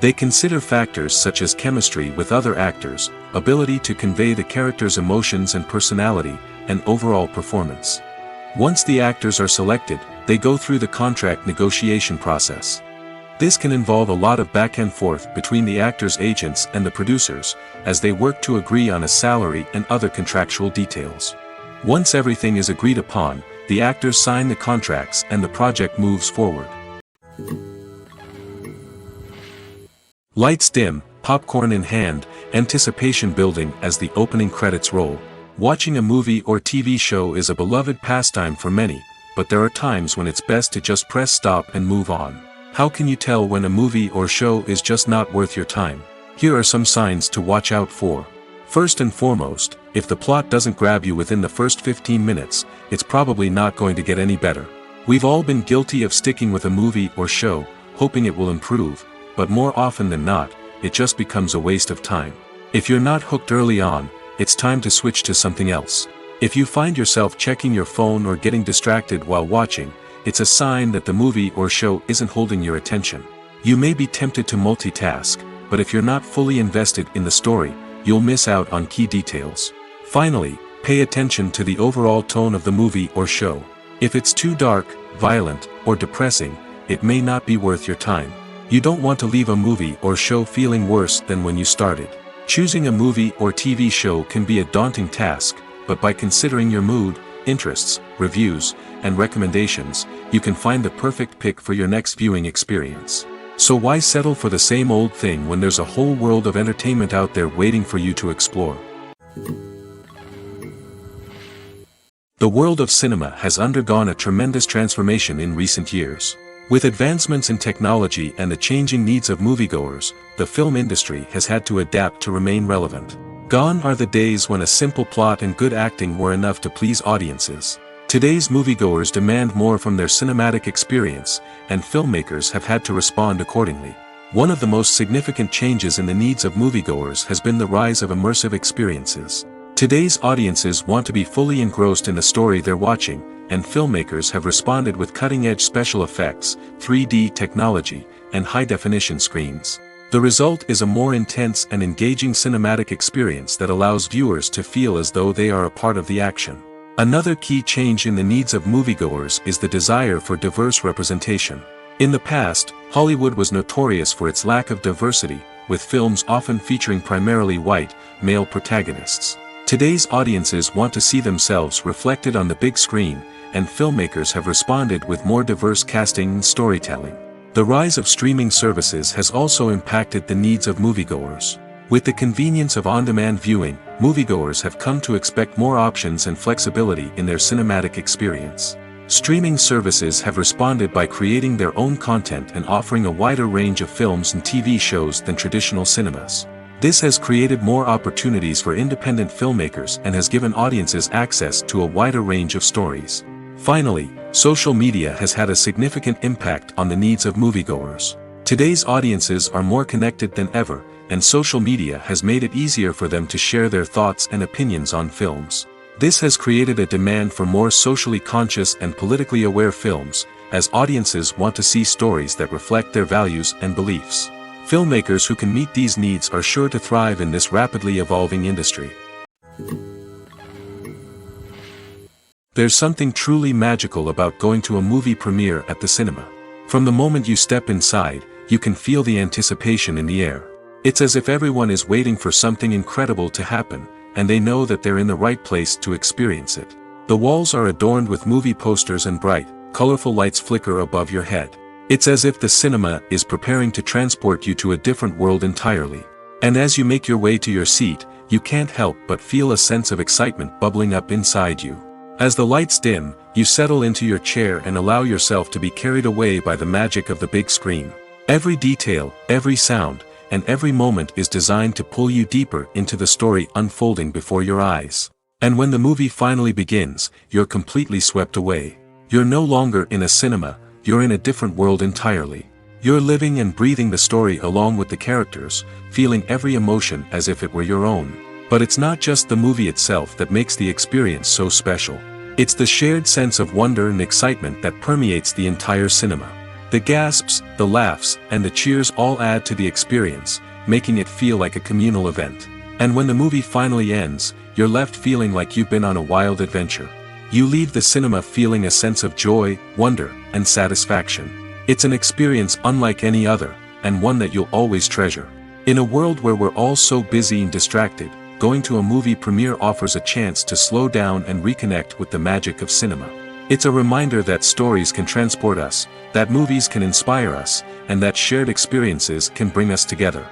They consider factors such as chemistry with other actors, ability to convey the character's emotions and personality, and overall performance. Once the actors are selected, they go through the contract negotiation process. This can involve a lot of back and forth between the actors' agents and the producers, as they work to agree on a salary and other contractual details. Once everything is agreed upon, the actors sign the contracts and the project moves forward. Lights dim, popcorn in hand, anticipation building as the opening credits roll. Watching a movie or TV show is a beloved pastime for many, but there are times when it's best to just press stop and move on. How can you tell when a movie or show is just not worth your time? Here are some signs to watch out for. First and foremost, if the plot doesn't grab you within the first 15 minutes, it's probably not going to get any better. We've all been guilty of sticking with a movie or show, hoping it will improve, but more often than not, it just becomes a waste of time. If you're not hooked early on, it's time to switch to something else. If you find yourself checking your phone or getting distracted while watching, it's a sign that the movie or show isn't holding your attention. You may be tempted to multitask, but if you're not fully invested in the story, you'll miss out on key details. Finally, pay attention to the overall tone of the movie or show. If it's too dark, violent, or depressing, it may not be worth your time. You don't want to leave a movie or show feeling worse than when you started. Choosing a movie or TV show can be a daunting task, but by considering your mood, interests, reviews, and recommendations, you can find the perfect pick for your next viewing experience. So why settle for the same old thing when there's a whole world of entertainment out there waiting for you to explore? The world of cinema has undergone a tremendous transformation in recent years. With advancements in technology and the changing needs of moviegoers, the film industry has had to adapt to remain relevant. Gone are the days when a simple plot and good acting were enough to please audiences. Today's moviegoers demand more from their cinematic experience, and filmmakers have had to respond accordingly. One of the most significant changes in the needs of moviegoers has been the rise of immersive experiences. Today's audiences want to be fully engrossed in the story they're watching, and filmmakers have responded with cutting-edge special effects, 3D technology, and high-definition screens. The result is a more intense and engaging cinematic experience that allows viewers to feel as though they are a part of the action. Another key change in the needs of moviegoers is the desire for diverse representation. In the past, Hollywood was notorious for its lack of diversity, with films often featuring primarily white, male protagonists. Today's audiences want to see themselves reflected on the big screen, and filmmakers have responded with more diverse casting and storytelling. The rise of streaming services has also impacted the needs of moviegoers. With the convenience of on-demand viewing, moviegoers have come to expect more options and flexibility in their cinematic experience. Streaming services have responded by creating their own content and offering a wider range of films and TV shows than traditional cinemas. This has created more opportunities for independent filmmakers and has given audiences access to a wider range of stories. Finally, social media has had a significant impact on the needs of moviegoers. Today's audiences are more connected than ever, and social media has made it easier for them to share their thoughts and opinions on films. This has created a demand for more socially conscious and politically aware films, as audiences want to see stories that reflect their values and beliefs. Filmmakers who can meet these needs are sure to thrive in this rapidly evolving industry. There's something truly magical about going to a movie premiere at the cinema. From the moment you step inside, you can feel the anticipation in the air. It's as if everyone is waiting for something incredible to happen, and they know that they're in the right place to experience it. The walls are adorned with movie posters and bright, colorful lights flicker above your head. It's as if the cinema is preparing to transport you to a different world entirely. And as you make your way to your seat, you can't help but feel a sense of excitement bubbling up inside you. As the lights dim, you settle into your chair and allow yourself to be carried away by the magic of the big screen. Every detail, every sound, and every moment is designed to pull you deeper into the story unfolding before your eyes. And when the movie finally begins, you're completely swept away. You're no longer in a cinema, you're in a different world entirely. You're living and breathing the story along with the characters, feeling every emotion as if it were your own. But it's not just the movie itself that makes the experience so special. It's the shared sense of wonder and excitement that permeates the entire cinema. The gasps, the laughs, and the cheers all add to the experience, making it feel like a communal event. And when the movie finally ends, you're left feeling like you've been on a wild adventure. You leave the cinema feeling a sense of joy, wonder, and satisfaction. It's an experience unlike any other, and one that you'll always treasure. In a world where we're all so busy and distracted, going to a movie premiere offers a chance to slow down and reconnect with the magic of cinema. It's a reminder that stories can transport us, that movies can inspire us, and that shared experiences can bring us together.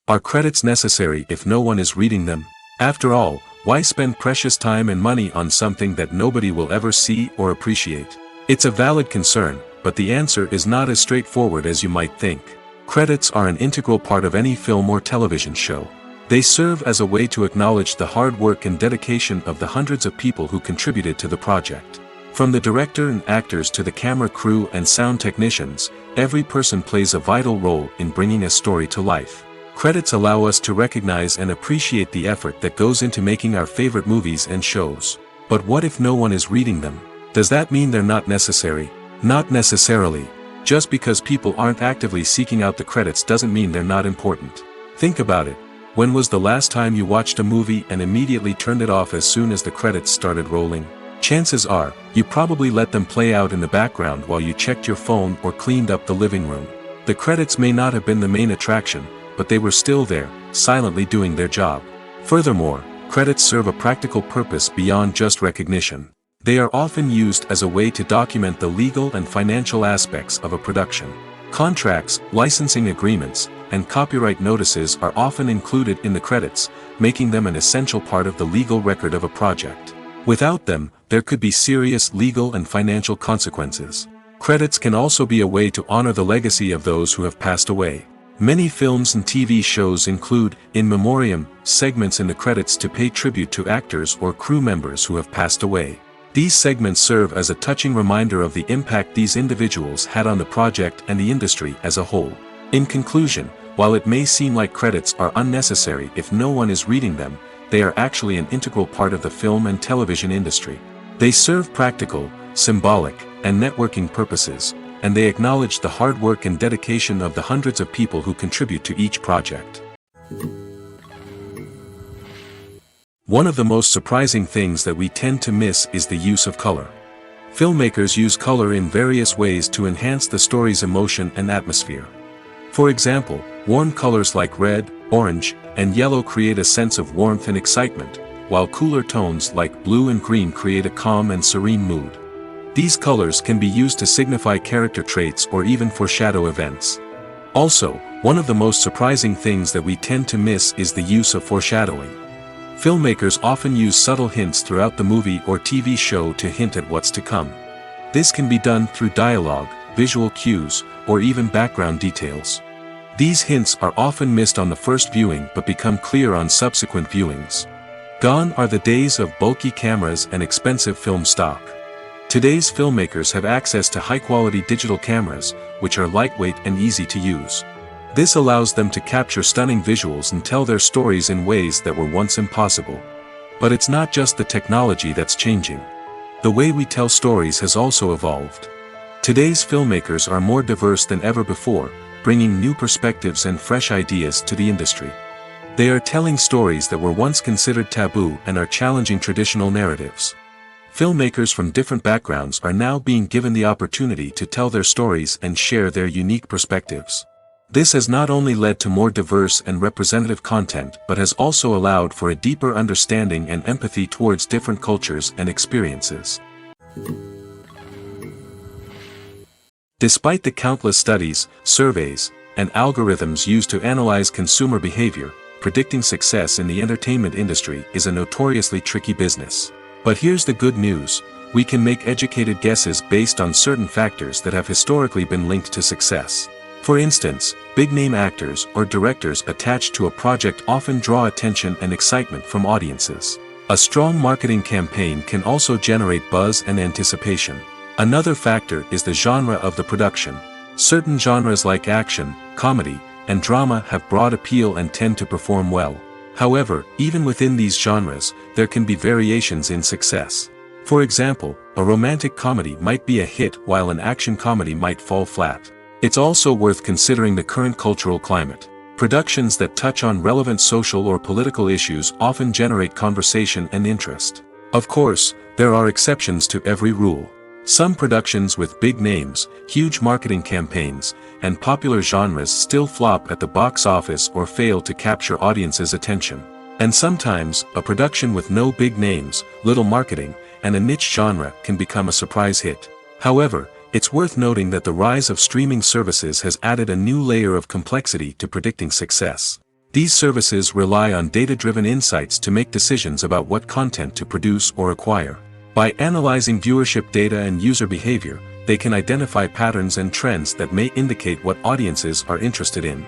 Are credits necessary if no one is reading them? After all, why spend precious time and money on something that nobody will ever see or appreciate? It's a valid concern, but the answer is not as straightforward as you might think. Credits are an integral part of any film or television show. They serve as a way to acknowledge the hard work and dedication of the hundreds of people who contributed to the project. From the director and actors to the camera crew and sound technicians, every person plays a vital role in bringing a story to life. Credits allow us to recognize and appreciate the effort that goes into making our favorite movies and shows. But what if no one is reading them? Does that mean they're not necessary? Not necessarily. Just because people aren't actively seeking out the credits doesn't mean they're not important. Think about it. When was the last time you watched a movie and immediately turned it off as soon as the credits started rolling? Chances are, you probably let them play out in the background while you checked your phone or cleaned up the living room. The credits may not have been the main attraction, but they were still there, silently doing their job. Furthermore, credits serve a practical purpose beyond just recognition. They are often used as a way to document the legal and financial aspects of a production. Contracts, licensing agreements, and copyright notices are often included in the credits, making them an essential part of the legal record of a project. Without them, there could be serious legal and financial consequences. Credits can also be a way to honor the legacy of those who have passed away. Many films and TV shows include, in memoriam, segments in the credits to pay tribute to actors or crew members who have passed away. These segments serve as a touching reminder of the impact these individuals had on the project and the industry as a whole. In conclusion, while it may seem like credits are unnecessary if no one is reading them, they are actually an integral part of the film and television industry. They serve practical, symbolic, and networking purposes, and they acknowledge the hard work and dedication of the hundreds of people who contribute to each project. One of the most surprising things that we tend to miss is the use of color. Filmmakers use color in various ways to enhance the story's emotion and atmosphere. For example, warm colors like red, orange, and yellow create a sense of warmth and excitement, while cooler tones like blue and green create a calm and serene mood. These colors can be used to signify character traits or even foreshadow events. Also, one of the most surprising things that we tend to miss is the use of foreshadowing. Filmmakers often use subtle hints throughout the movie or TV show to hint at what's to come. This can be done through dialogue, visual cues, or even background details. These hints are often missed on the first viewing but become clear on subsequent viewings. Gone are the days of bulky cameras and expensive film stock. Today's filmmakers have access to high-quality digital cameras, which are lightweight and easy to use. This allows them to capture stunning visuals and tell their stories in ways that were once impossible. But it's not just the technology that's changing. The way we tell stories has also evolved. Today's filmmakers are more diverse than ever before, bringing new perspectives and fresh ideas to the industry. They are telling stories that were once considered taboo and are challenging traditional narratives. Filmmakers from different backgrounds are now being given the opportunity to tell their stories and share their unique perspectives. This has not only led to more diverse and representative content but has also allowed for a deeper understanding and empathy towards different cultures and experiences. Despite the countless studies, surveys, and algorithms used to analyze consumer behavior, predicting success in the entertainment industry is a notoriously tricky business. But here's the good news: we can make educated guesses based on certain factors that have historically been linked to success. For instance, big-name actors or directors attached to a project often draw attention and excitement from audiences. A strong marketing campaign can also generate buzz and anticipation. Another factor is the genre of the production. Certain genres like action, comedy, and drama have broad appeal and tend to perform well. However, even within these genres, there can be variations in success. For example, a romantic comedy might be a hit while an action comedy might fall flat. It's also worth considering the current cultural climate. Productions that touch on relevant social or political issues often generate conversation and interest. Of course, there are exceptions to every rule. Some productions with big names, huge marketing campaigns, and popular genres still flop at the box office or fail to capture audiences' attention. And sometimes, a production with no big names, little marketing, and a niche genre can become a surprise hit. However, it's worth noting that the rise of streaming services has added a new layer of complexity to predicting success. These services rely on data-driven insights to make decisions about what content to produce or acquire. By analyzing viewership data and user behavior, they can identify patterns and trends that may indicate what audiences are interested in.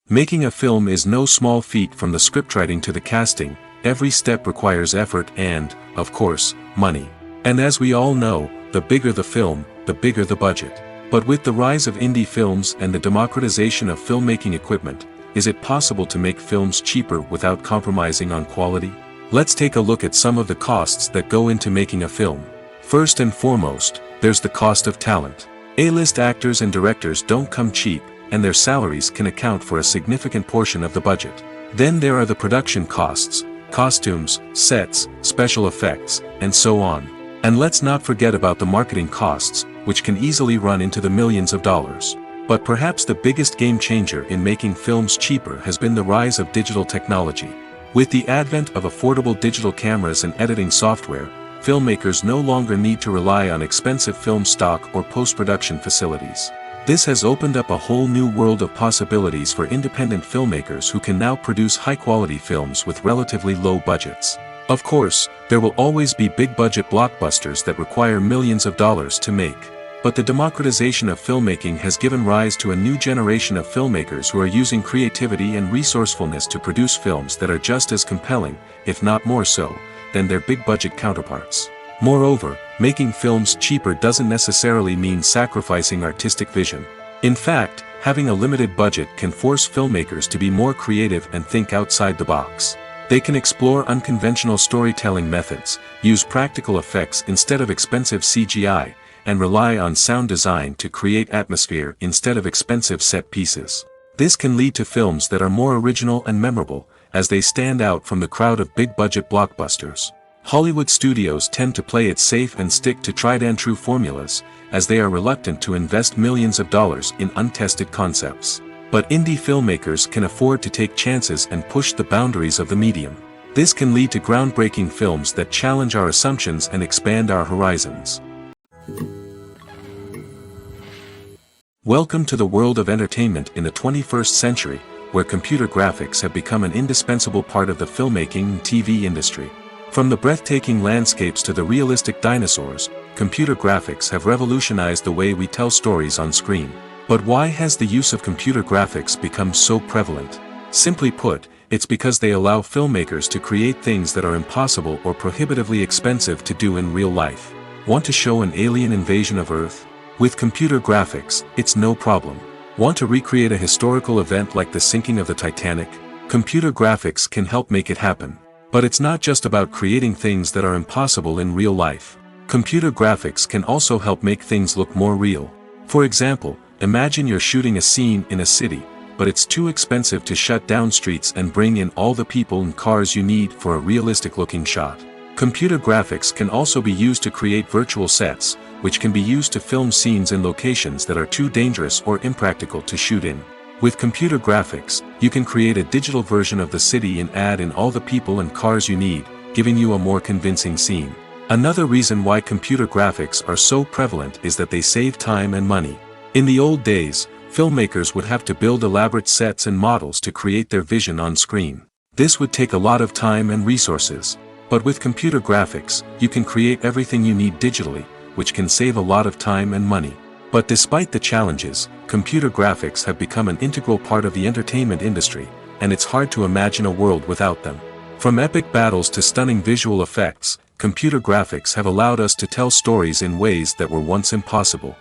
Making a film is no small feat. From the scriptwriting to the casting, every step requires effort and, of course, money. And as we all know, the bigger the film, the bigger the budget. But with the rise of indie films and the democratization of filmmaking equipment, is it possible to make films cheaper without compromising on quality? Let's take a look at some of the costs that go into making a film. First and foremost, there's the cost of talent. A-list actors and directors don't come cheap, and their salaries can account for a significant portion of the budget. Then there are the production costs, costumes, sets, special effects, and so on. And let's not forget about the marketing costs, which can easily run into the millions of dollars. But perhaps the biggest game changer in making films cheaper has been the rise of digital technology. With the advent of affordable digital cameras and editing software, filmmakers no longer need to rely on expensive film stock or post-production facilities. This has opened up a whole new world of possibilities for independent filmmakers who can now produce high-quality films with relatively low budgets. Of course, there will always be big-budget blockbusters that require millions of dollars to make. But the democratization of filmmaking has given rise to a new generation of filmmakers who are using creativity and resourcefulness to produce films that are just as compelling, if not more so, than their big-budget counterparts. Moreover, making films cheaper doesn't necessarily mean sacrificing artistic vision. In fact, having a limited budget can force filmmakers to be more creative and think outside the box. They can explore unconventional storytelling methods, use practical effects instead of expensive CGI, and rely on sound design to create atmosphere instead of expensive set pieces. This can lead to films that are more original and memorable, as they stand out from the crowd of big-budget blockbusters. Hollywood studios tend to play it safe and stick to tried-and-true formulas, as they are reluctant to invest millions of dollars in untested concepts. But indie filmmakers can afford to take chances and push the boundaries of the medium. This can lead to groundbreaking films that challenge our assumptions and expand our horizons. Welcome to the world of entertainment in the 21st century, where computer graphics have become an indispensable part of the filmmaking and TV industry. From the breathtaking landscapes to the realistic dinosaurs, computer graphics have revolutionized the way we tell stories on screen. But why has the use of computer graphics become so prevalent? Simply put, it's because they allow filmmakers to create things that are impossible or prohibitively expensive to do in real life. Want to show an alien invasion of Earth? With computer graphics, it's no problem. Want to recreate a historical event like the sinking of the Titanic? Computer graphics can help make it happen. But it's not just about creating things that are impossible in real life. Computer graphics can also help make things look more real. For example, imagine you're shooting a scene in a city, but it's too expensive to shut down streets and bring in all the people and cars you need for a realistic-looking shot. Computer graphics can also be used to create virtual sets, which can be used to film scenes in locations that are too dangerous or impractical to shoot in. With computer graphics, you can create a digital version of the city and add in all the people and cars you need, giving you a more convincing scene. Another reason why computer graphics are so prevalent is that they save time and money. In the old days, filmmakers would have to build elaborate sets and models to create their vision on screen. This would take a lot of time and resources. But with computer graphics, you can create everything you need digitally, which can save a lot of time and money. But despite the challenges, computer graphics have become an integral part of the entertainment industry, and it's hard to imagine a world without them. From epic battles to stunning visual effects, computer graphics have allowed us to tell stories in ways that were once impossible.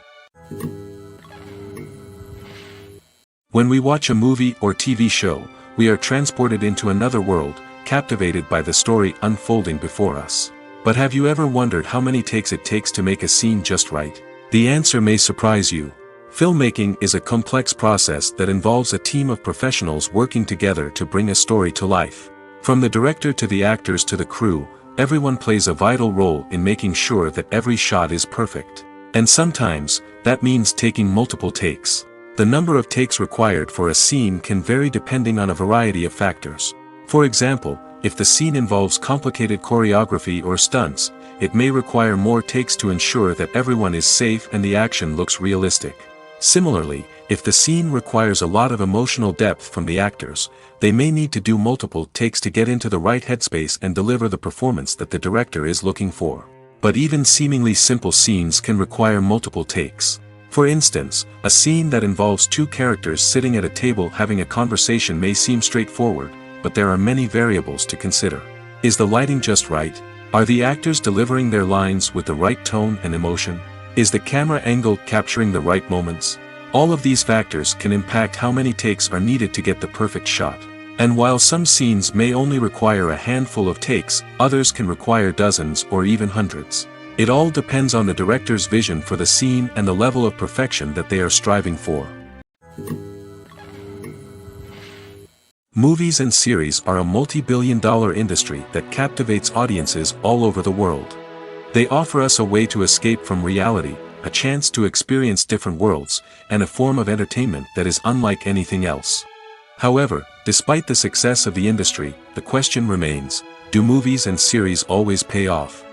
When we watch a movie or TV show, we are transported into another world, captivated by the story unfolding before us. But have you ever wondered how many takes it takes to make a scene just right? The answer may surprise you. Filmmaking is a complex process that involves a team of professionals working together to bring a story to life. From the director to the actors to the crew, everyone plays a vital role in making sure that every shot is perfect. And sometimes, that means taking multiple takes. The number of takes required for a scene can vary depending on a variety of factors. For example, if the scene involves complicated choreography or stunts, it may require more takes to ensure that everyone is safe and the action looks realistic. Similarly, if the scene requires a lot of emotional depth from the actors, they may need to do multiple takes to get into the right headspace and deliver the performance that the director is looking for. But even seemingly simple scenes can require multiple takes. For instance, a scene that involves two characters sitting at a table having a conversation may seem straightforward, but there are many variables to consider. Is the lighting just right? Are the actors delivering their lines with the right tone and emotion? Is the camera angle capturing the right moments? All of these factors can impact how many takes are needed to get the perfect shot. And while some scenes may only require a handful of takes, others can require dozens or even hundreds. It all depends on the director's vision for the scene and the level of perfection that they are striving for. Movies and series are a multi-billion-dollar industry that captivates audiences all over the world. They offer us a way to escape from reality, a chance to experience different worlds, and a form of entertainment that is unlike anything else. However, despite the success of the industry, the question remains, do movies and series always pay off?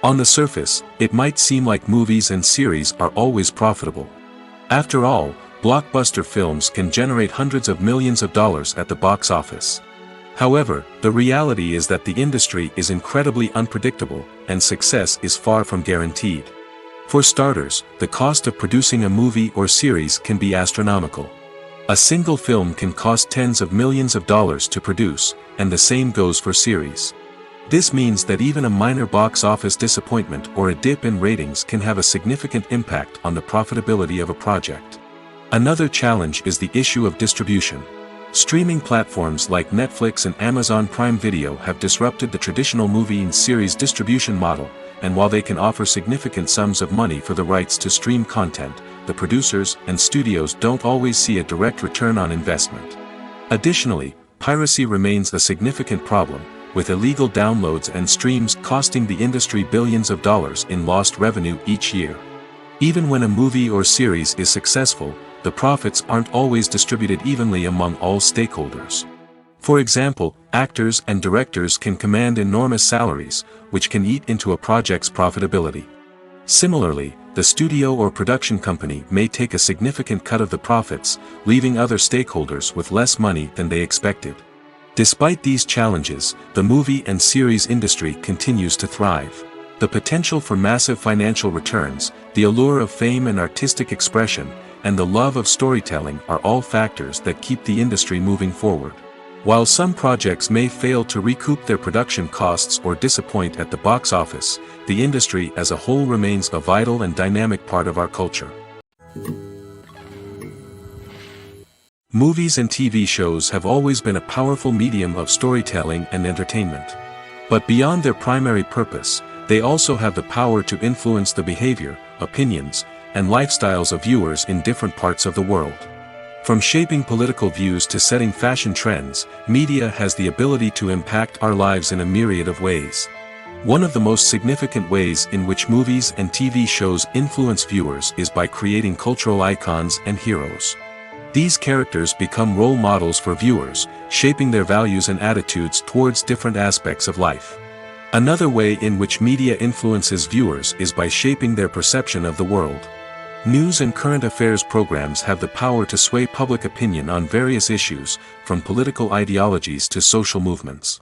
On the surface, it might seem like movies and series are always profitable. After all, blockbuster films can generate hundreds of millions of dollars at the box office. However, the reality is that the industry is incredibly unpredictable, and success is far from guaranteed. For starters, the cost of producing a movie or series can be astronomical. A single film can cost tens of millions of dollars to produce, and the same goes for series. This means that even a minor box office disappointment or a dip in ratings can have a significant impact on the profitability of a project. Another challenge is the issue of distribution. Streaming platforms like Netflix and Amazon Prime Video have disrupted the traditional movie and series distribution model, and while they can offer significant sums of money for the rights to stream content, the producers and studios don't always see a direct return on investment. Additionally, piracy remains a significant problem, with illegal downloads and streams costing the industry billions of dollars in lost revenue each year. Even when a movie or series is successful, the profits aren't always distributed evenly among all stakeholders. For example, actors and directors can command enormous salaries, which can eat into a project's profitability. Similarly, the studio or production company may take a significant cut of the profits, leaving other stakeholders with less money than they expected. Despite these challenges, the movie and series industry continues to thrive. The potential for massive financial returns, the allure of fame and artistic expression, and the love of storytelling are all factors that keep the industry moving forward. While some projects may fail to recoup their production costs or disappoint at the box office, the industry as a whole remains a vital and dynamic part of our culture. Movies and TV shows have always been a powerful medium of storytelling and entertainment. But beyond their primary purpose, they also have the power to influence the behavior, opinions, and lifestyles of viewers in different parts of the world. From shaping political views to setting fashion trends, media has the ability to impact our lives in a myriad of ways. One of the most significant ways in which movies and TV shows influence viewers is by creating cultural icons and heroes. These characters become role models for viewers, shaping their values and attitudes towards different aspects of life. Another way in which media influences viewers is by shaping their perception of the world. News and current affairs programs have the power to sway public opinion on various issues, from political ideologies to social movements.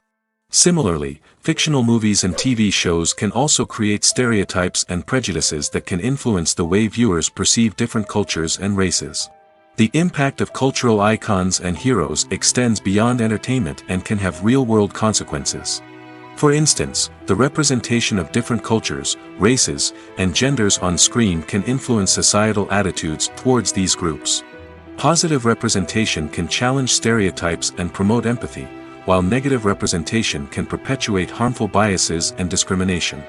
Similarly, fictional movies and TV shows can also create stereotypes and prejudices that can influence the way viewers perceive different cultures and races. The impact of cultural icons and heroes extends beyond entertainment and can have real-world consequences. For instance, the representation of different cultures, races, and genders on screen can influence societal attitudes towards these groups. Positive representation can challenge stereotypes and promote empathy, while negative representation can perpetuate harmful biases and discrimination.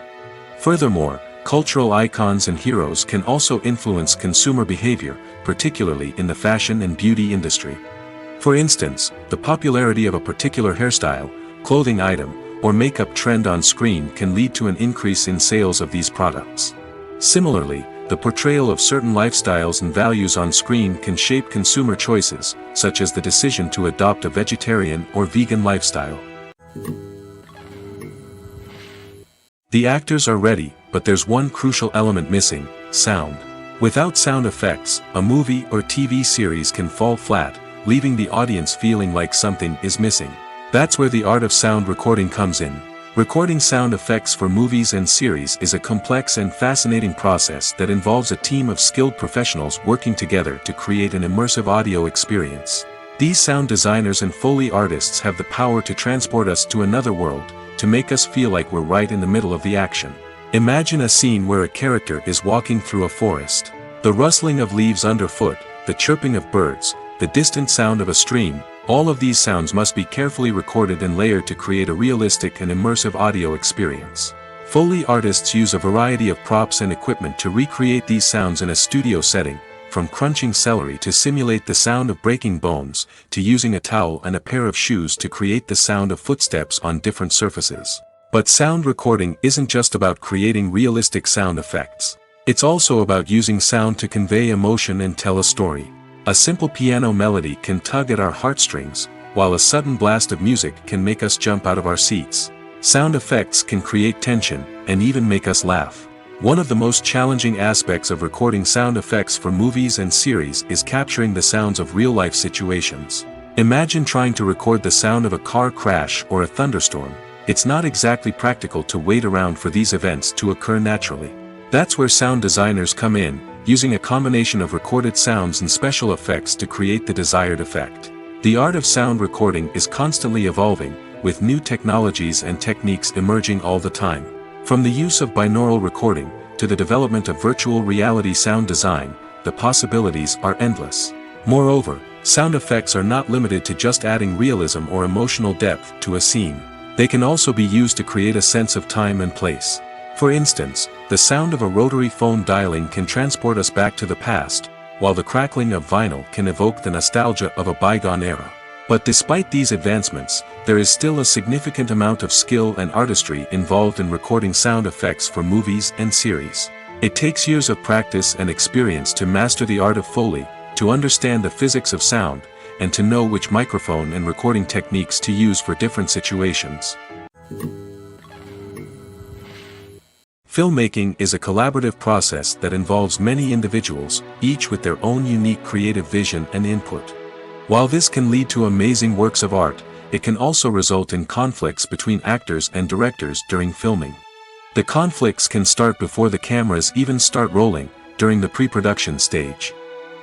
Furthermore, cultural icons and heroes can also influence consumer behavior, particularly in the fashion and beauty industry. For instance, the popularity of a particular hairstyle, clothing item, or makeup trend on screen can lead to an increase in sales of these products. Similarly, the portrayal of certain lifestyles and values on screen can shape consumer choices, such as the decision to adopt a vegetarian or vegan lifestyle. The actors are ready, but there's one crucial element missing: sound. Without sound effects, a movie or TV series can fall flat, leaving the audience feeling like something is missing. That's where the art of sound recording comes in. Recording sound effects for movies and series is a complex and fascinating process that involves a team of skilled professionals working together to create an immersive audio experience. These sound designers and Foley artists have the power to transport us to another world, to make us feel like we're right in the middle of the action. Imagine a scene where a character is walking through a forest. The rustling of leaves underfoot, the chirping of birds, the distant sound of a stream, all of these sounds must be carefully recorded and layered to create a realistic and immersive audio experience. Foley artists use a variety of props and equipment to recreate these sounds in a studio setting, from crunching celery to simulate the sound of breaking bones, to using a towel and a pair of shoes to create the sound of footsteps on different surfaces. But sound recording isn't just about creating realistic sound effects. It's also about using sound to convey emotion and tell a story. A simple piano melody can tug at our heartstrings, while a sudden blast of music can make us jump out of our seats. Sound effects can create tension, and even make us laugh. One of the most challenging aspects of recording sound effects for movies and series is capturing the sounds of real-life situations. Imagine trying to record the sound of a car crash or a thunderstorm. It's not exactly practical to wait around for these events to occur naturally. That's where sound designers come in, using a combination of recorded sounds and special effects to create the desired effect. The art of sound recording is constantly evolving, with new technologies and techniques emerging all the time. From the use of binaural recording, to the development of virtual reality sound design, the possibilities are endless. Moreover, sound effects are not limited to just adding realism or emotional depth to a scene. They can also be used to create a sense of time and place. For instance, the sound of a rotary phone dialing can transport us back to the past, while the crackling of vinyl can evoke the nostalgia of a bygone era. But despite these advancements, there is still a significant amount of skill and artistry involved in recording sound effects for movies and series. It takes years of practice and experience to master the art of Foley, to understand the physics of sound, and to know which microphone and recording techniques to use for different situations. Filmmaking is a collaborative process that involves many individuals, each with their own unique creative vision and input. While this can lead to amazing works of art, it can also result in conflicts between actors and directors during filming. The conflicts can start before the cameras even start rolling, during the pre-production stage.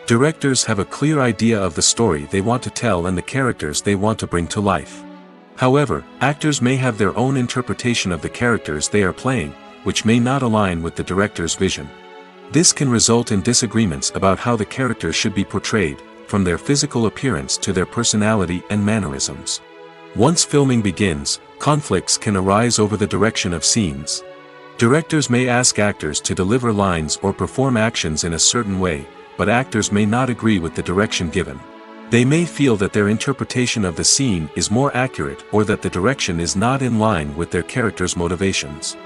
Directors have a clear idea of the story they want to tell and the characters they want to bring to life. However, actors may have their own interpretation of the characters they are playing, which may not align with the director's vision. This can result in disagreements about how the characters should be portrayed, from their physical appearance to their personality and mannerisms. Once filming begins, conflicts can arise over the direction of scenes. Directors may ask actors to deliver lines or perform actions in a certain way, but actors may not agree with the direction given. They may feel that their interpretation of the scene is more accurate or that the direction is not in line with their character's motivations.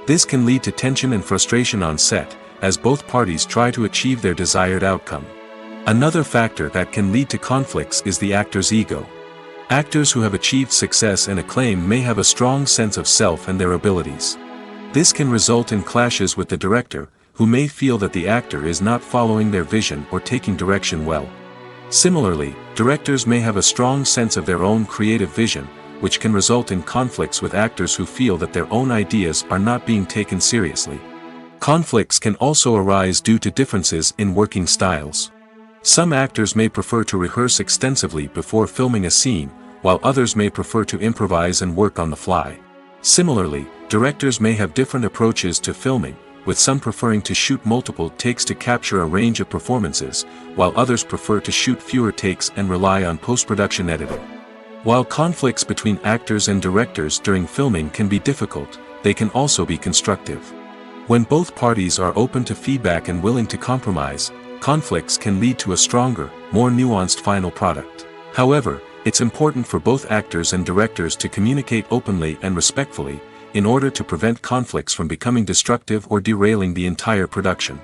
This can lead to tension and frustration on set, as both parties try to achieve their desired outcome. Another factor that can lead to conflicts is the actor's ego. Actors who have achieved success and acclaim may have a strong sense of self and their abilities. This can result in clashes with the director, who may feel that the actor is not following their vision or taking direction well. Similarly, directors may have a strong sense of their own creative vision, which can result in conflicts with actors who feel that their own ideas are not being taken seriously. Conflicts can also arise due to differences in working styles. Some actors may prefer to rehearse extensively before filming a scene, while others may prefer to improvise and work on the fly. Similarly, directors may have different approaches to filming, with some preferring to shoot multiple takes to capture a range of performances, while others prefer to shoot fewer takes and rely on post-production editing. While conflicts between actors and directors during filming can be difficult, they can also be constructive. When both parties are open to feedback and willing to compromise, conflicts can lead to a stronger, more nuanced final product. However, it's important for both actors and directors to communicate openly and respectfully, in order to prevent conflicts from becoming destructive or derailing the entire production.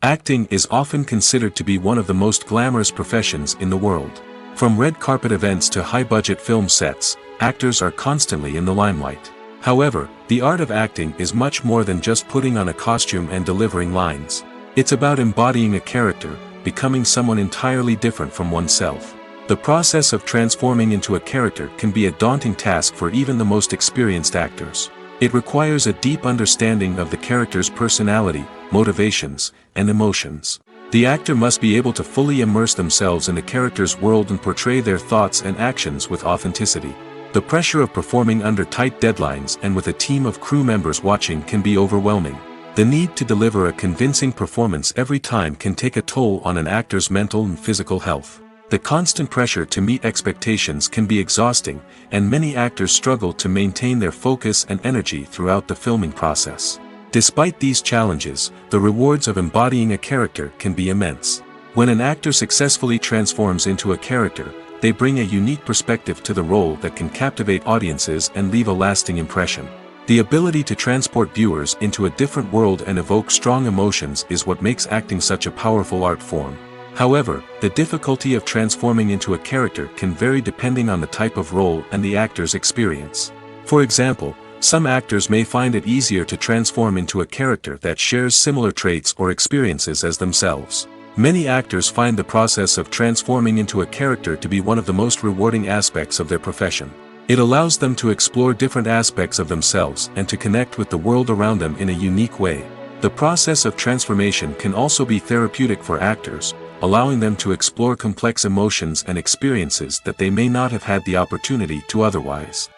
Acting is often considered to be one of the most glamorous professions in the world. From red carpet events to high-budget film sets, actors are constantly in the limelight. However, the art of acting is much more than just putting on a costume and delivering lines. It's about embodying a character, becoming someone entirely different from oneself. The process of transforming into a character can be a daunting task for even the most experienced actors. It requires a deep understanding of the character's personality, motivations, and emotions. The actor must be able to fully immerse themselves in the character's world and portray their thoughts and actions with authenticity. The pressure of performing under tight deadlines and with a team of crew members watching can be overwhelming. The need to deliver a convincing performance every time can take a toll on an actor's mental and physical health. The constant pressure to meet expectations can be exhausting, and many actors struggle to maintain their focus and energy throughout the filming process. Despite these challenges, the rewards of embodying a character can be immense. When an actor successfully transforms into a character, they bring a unique perspective to the role that can captivate audiences and leave a lasting impression. The ability to transport viewers into a different world and evoke strong emotions is what makes acting such a powerful art form. However, the difficulty of transforming into a character can vary depending on the type of role and the actor's experience. For example, some actors may find it easier to transform into a character that shares similar traits or experiences as themselves. Many actors find the process of transforming into a character to be one of the most rewarding aspects of their profession. It allows them to explore different aspects of themselves and to connect with the world around them in a unique way. The process of transformation can also be therapeutic for actors, allowing them to explore complex emotions and experiences that they may not have had the opportunity to otherwise.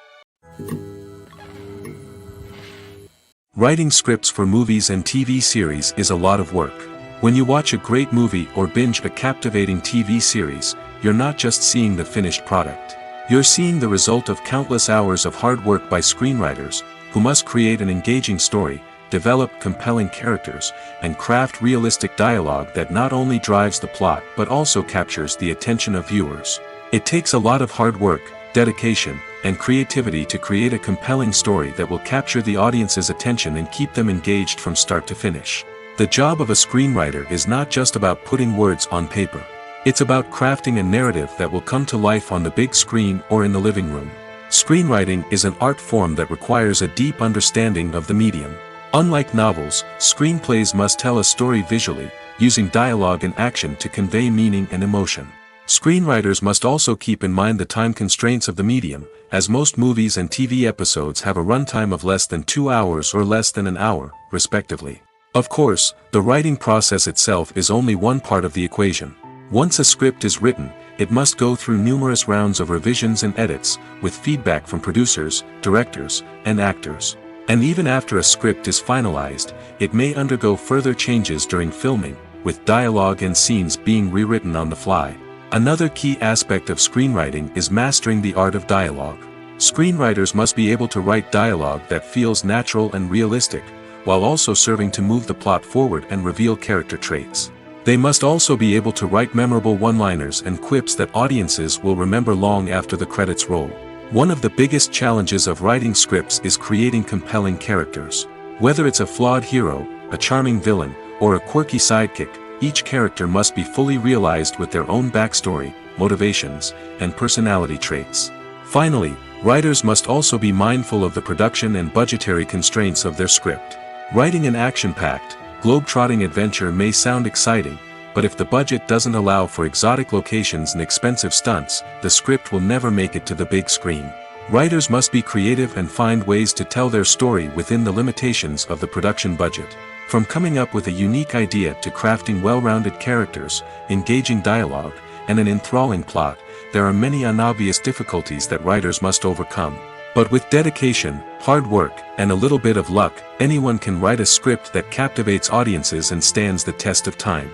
Writing scripts for movies and TV series is a lot of work. When you watch a great movie or binge a captivating TV series, you're not just seeing the finished product. You're seeing the result of countless hours of hard work by screenwriters, who must create an engaging story, develop compelling characters, and craft realistic dialogue that not only drives the plot but also captures the attention of viewers. It takes a lot of hard work, dedication, and creativity to create a compelling story that will capture the audience's attention and keep them engaged from start to finish. The job of a screenwriter is not just about putting words on paper. It's about crafting a narrative that will come to life on the big screen or in the living room. Screenwriting is an art form that requires a deep understanding of the medium. Unlike novels, screenplays must tell a story visually, using dialogue and action to convey meaning and emotion. Screenwriters must also keep in mind the time constraints of the medium, as most movies and TV episodes have a runtime of less than 2 hours or less than an hour, respectively. Of course, the writing process itself is only one part of the equation. Once a script is written, it must go through numerous rounds of revisions and edits, with feedback from producers, directors, and actors. And even after a script is finalized, it may undergo further changes during filming, with dialogue and scenes being rewritten on the fly. Another key aspect of screenwriting is mastering the art of dialogue. Screenwriters must be able to write dialogue that feels natural and realistic, while also serving to move the plot forward and reveal character traits. They must also be able to write memorable one-liners and quips that audiences will remember long after the credits roll. One of the biggest challenges of writing scripts is creating compelling characters. Whether it's a flawed hero, a charming villain, or a quirky sidekick, each character must be fully realized with their own backstory, motivations, and personality traits. Finally, writers must also be mindful of the production and budgetary constraints of their script. Writing an action-packed, globe-trotting adventure may sound exciting, but if the budget doesn't allow for exotic locations and expensive stunts, the script will never make it to the big screen. Writers must be creative and find ways to tell their story within the limitations of the production budget. From coming up with a unique idea to crafting well-rounded characters, engaging dialogue, and an enthralling plot, there are many unobvious difficulties that writers must overcome. But with dedication, hard work, and a little bit of luck, anyone can write a script that captivates audiences and stands the test of time.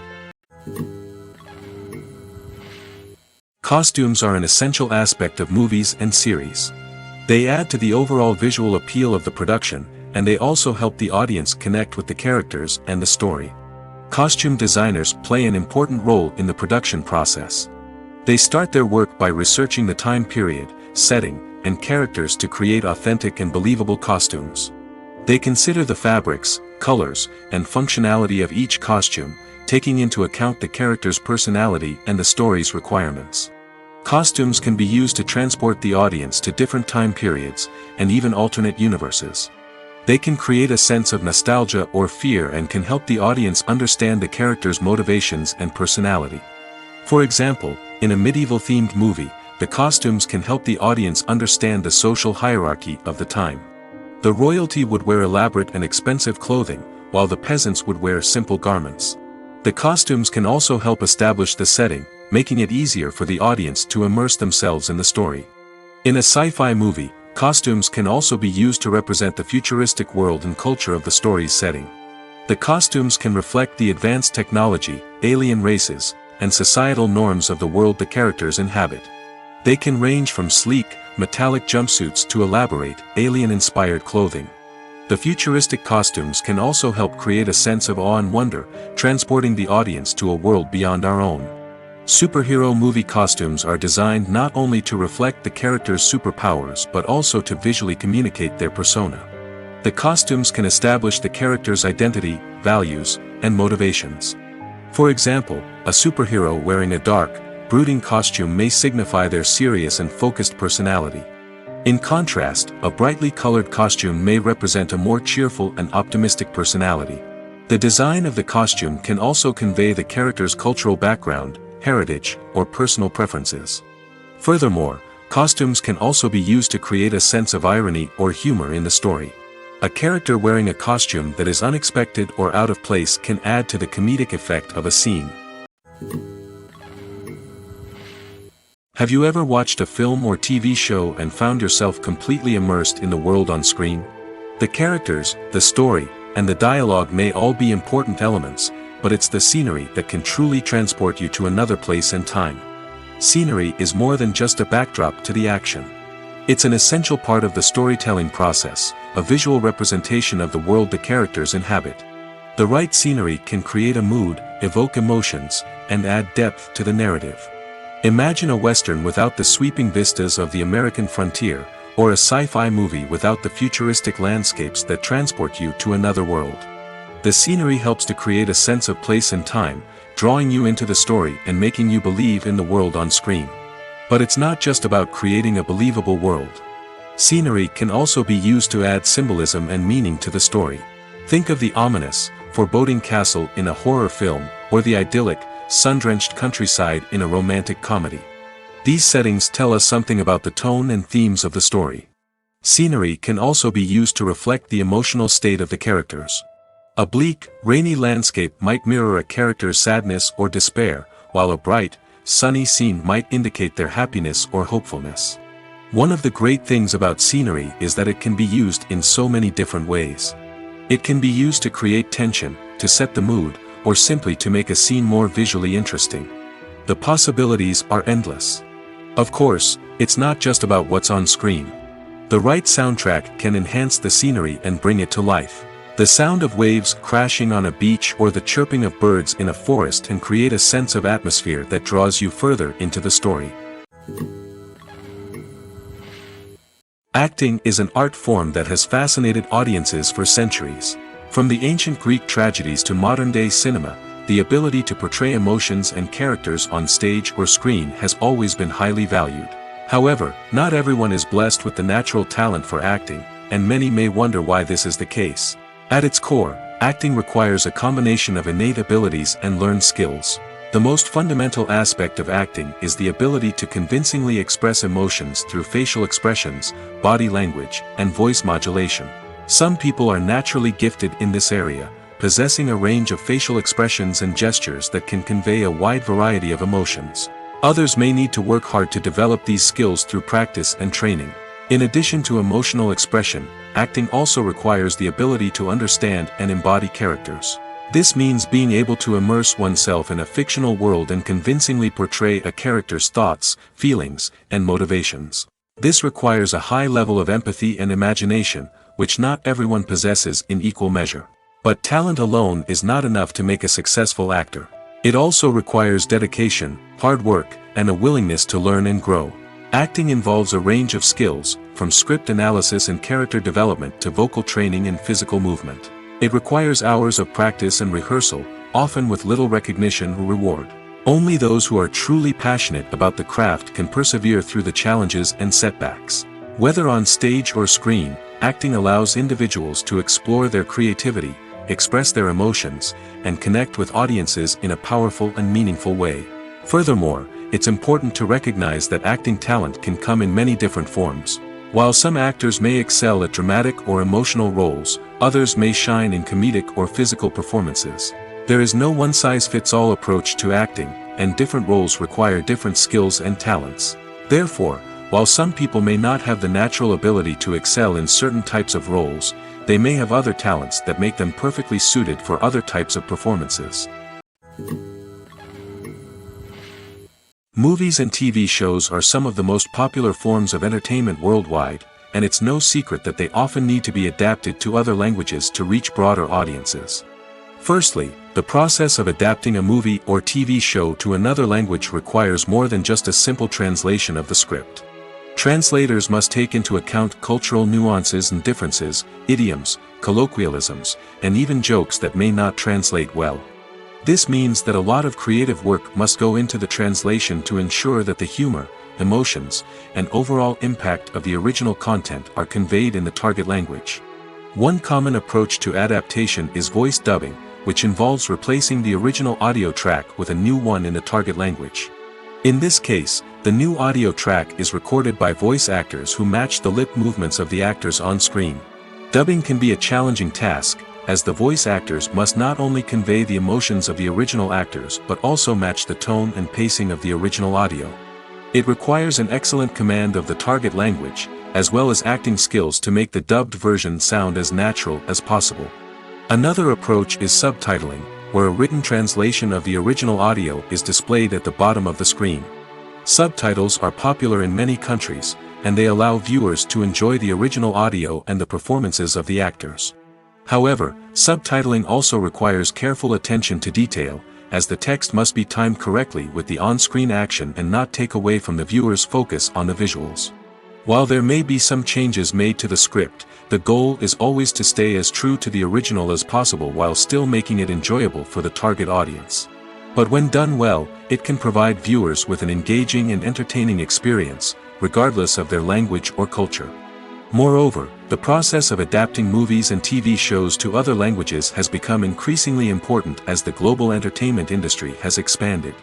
Costumes are an essential aspect of movies and series. They add to the overall visual appeal of the production, and they also help the audience connect with the characters and the story. Costume designers play an important role in the production process. They start their work by researching the time period, setting, and characters to create authentic and believable costumes. They consider the fabrics, colors, and functionality of each costume, taking into account the character's personality and the story's requirements. Costumes can be used to transport the audience to different time periods, and even alternate universes. They can create a sense of nostalgia or fear and can help the audience understand the character's motivations and personality. For example, in a medieval-themed movie, the costumes can help the audience understand the social hierarchy of the time. The royalty would wear elaborate and expensive clothing, while the peasants would wear simple garments. The costumes can also help establish the setting, making it easier for the audience to immerse themselves in the story. In a sci-fi movie, costumes can also be used to represent the futuristic world and culture of the story's setting. The costumes can reflect the advanced technology, alien races, and societal norms of the world the characters inhabit. They can range from sleek, metallic jumpsuits to elaborate, alien-inspired clothing. The futuristic costumes can also help create a sense of awe and wonder, transporting the audience to a world beyond our own. Superhero movie costumes are designed not only to reflect the character's superpowers but also to visually communicate their persona. The costumes can establish the character's identity, values, and motivations. For example, a superhero wearing a dark, brooding costume may signify their serious and focused personality. In contrast, a brightly colored costume may represent a more cheerful and optimistic personality. The design of the costume can also convey the character's cultural background, heritage, or personal preferences. Furthermore, costumes can also be used to create a sense of irony or humor in the story. A character wearing a costume that is unexpected or out of place can add to the comedic effect of a scene. Have you ever watched a film or TV show and found yourself completely immersed in the world on screen? The characters, the story, and the dialogue may all be important elements, but it's the scenery that can truly transport you to another place and time. Scenery is more than just a backdrop to the action. It's an essential part of the storytelling process, a visual representation of the world the characters inhabit. The right scenery can create a mood, evoke emotions, and add depth to the narrative. Imagine a Western without the sweeping vistas of the American frontier, or a sci-fi movie without the futuristic landscapes that transport you to another world. The scenery helps to create a sense of place and time, drawing you into the story and making you believe in the world on screen. But it's not just about creating a believable world. Scenery can also be used to add symbolism and meaning to the story. Think of the ominous, foreboding castle in a horror film, or the idyllic, sun-drenched countryside in a romantic comedy. These settings tell us something about the tone and themes of the story. Scenery can also be used to reflect the emotional state of the characters. A bleak, rainy landscape might mirror a character's sadness or despair, while a bright, sunny scene might indicate their happiness or hopefulness. One of the great things about scenery is that it can be used in so many different ways. It can be used to create tension, to set the mood, or simply to make a scene more visually interesting. The possibilities are endless. Of course, it's not just about what's on screen. The right soundtrack can enhance the scenery and bring it to life. The sound of waves crashing on a beach or the chirping of birds in a forest can create a sense of atmosphere that draws you further into the story. Acting is an art form that has fascinated audiences for centuries. From the ancient Greek tragedies to modern-day cinema, the ability to portray emotions and characters on stage or screen has always been highly valued. However, not everyone is blessed with the natural talent for acting, and many may wonder why this is the case. At its core, acting requires a combination of innate abilities and learned skills. The most fundamental aspect of acting is the ability to convincingly express emotions through facial expressions, body language, and voice modulation. Some people are naturally gifted in this area, possessing a range of facial expressions and gestures that can convey a wide variety of emotions. Others may need to work hard to develop these skills through practice and training. In addition to emotional expression, acting also requires the ability to understand and embody characters. This means being able to immerse oneself in a fictional world and convincingly portray a character's thoughts, feelings, and motivations. This requires a high level of empathy and imagination, which not everyone possesses in equal measure. But talent alone is not enough to make a successful actor. It also requires dedication, hard work, and a willingness to learn and grow. Acting involves a range of skills, from script analysis and character development to vocal training and physical movement. It requires hours of practice and rehearsal, often with little recognition or reward. Only those who are truly passionate about the craft can persevere through the challenges and setbacks. Whether on stage or screen, acting allows individuals to explore their creativity, express their emotions, and connect with audiences in a powerful and meaningful way. Furthermore, it's important to recognize that acting talent can come in many different forms. While some actors may excel at dramatic or emotional roles, others may shine in comedic or physical performances. There is no one-size-fits-all approach to acting, and different roles require different skills and talents. Therefore, while some people may not have the natural ability to excel in certain types of roles, they may have other talents that make them perfectly suited for other types of performances. Movies and TV shows are some of the most popular forms of entertainment worldwide, and it's no secret that they often need to be adapted to other languages to reach broader audiences. Firstly, the process of adapting a movie or TV show to another language requires more than just a simple translation of the script. Translators must take into account cultural nuances and differences, idioms, colloquialisms, and even jokes that may not translate well. This means that a lot of creative work must go into the translation to ensure that the humor, emotions, and overall impact of the original content are conveyed in the target language. One common approach to adaptation is voice dubbing, which involves replacing the original audio track with a new one in the target language. In this case, the new audio track is recorded by voice actors who match the lip movements of the actors on screen. Dubbing can be a challenging task, as the voice actors must not only convey the emotions of the original actors but also match the tone and pacing of the original audio. It requires an excellent command of the target language, as well as acting skills to make the dubbed version sound as natural as possible. Another approach is subtitling, where a written translation of the original audio is displayed at the bottom of the screen. Subtitles are popular in many countries, and they allow viewers to enjoy the original audio and the performances of the actors. However, subtitling also requires careful attention to detail, as the text must be timed correctly with the on-screen action and not take away from the viewer's focus on the visuals. While there may be some changes made to the script, the goal is always to stay as true to the original as possible while still making it enjoyable for the target audience. But when done well, it can provide viewers with an engaging and entertaining experience, regardless of their language or culture. Moreover, the process of adapting movies and TV shows to other languages has become increasingly important as the global entertainment industry has expanded.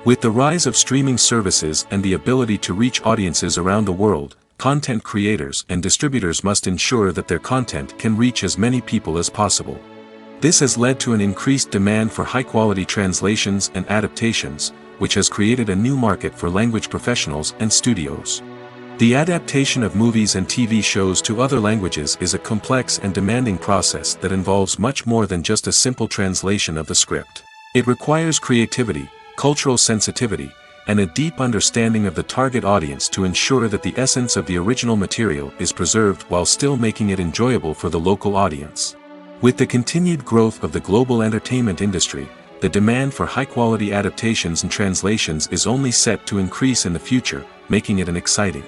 With the rise of streaming services and the ability to reach audiences around the world, content creators and distributors must ensure that their content can reach as many people as possible. This has led to an increased demand for high-quality translations and adaptations, which has created a new market for language professionals and studios. The adaptation of movies and TV shows to other languages is a complex and demanding process that involves much more than just a simple translation of the script. It requires creativity, cultural sensitivity, and a deep understanding of the target audience to ensure that the essence of the original material is preserved while still making it enjoyable for the local audience. With the continued growth of the global entertainment industry, the demand for high-quality adaptations and translations is only set to increase in the future, making it an exciting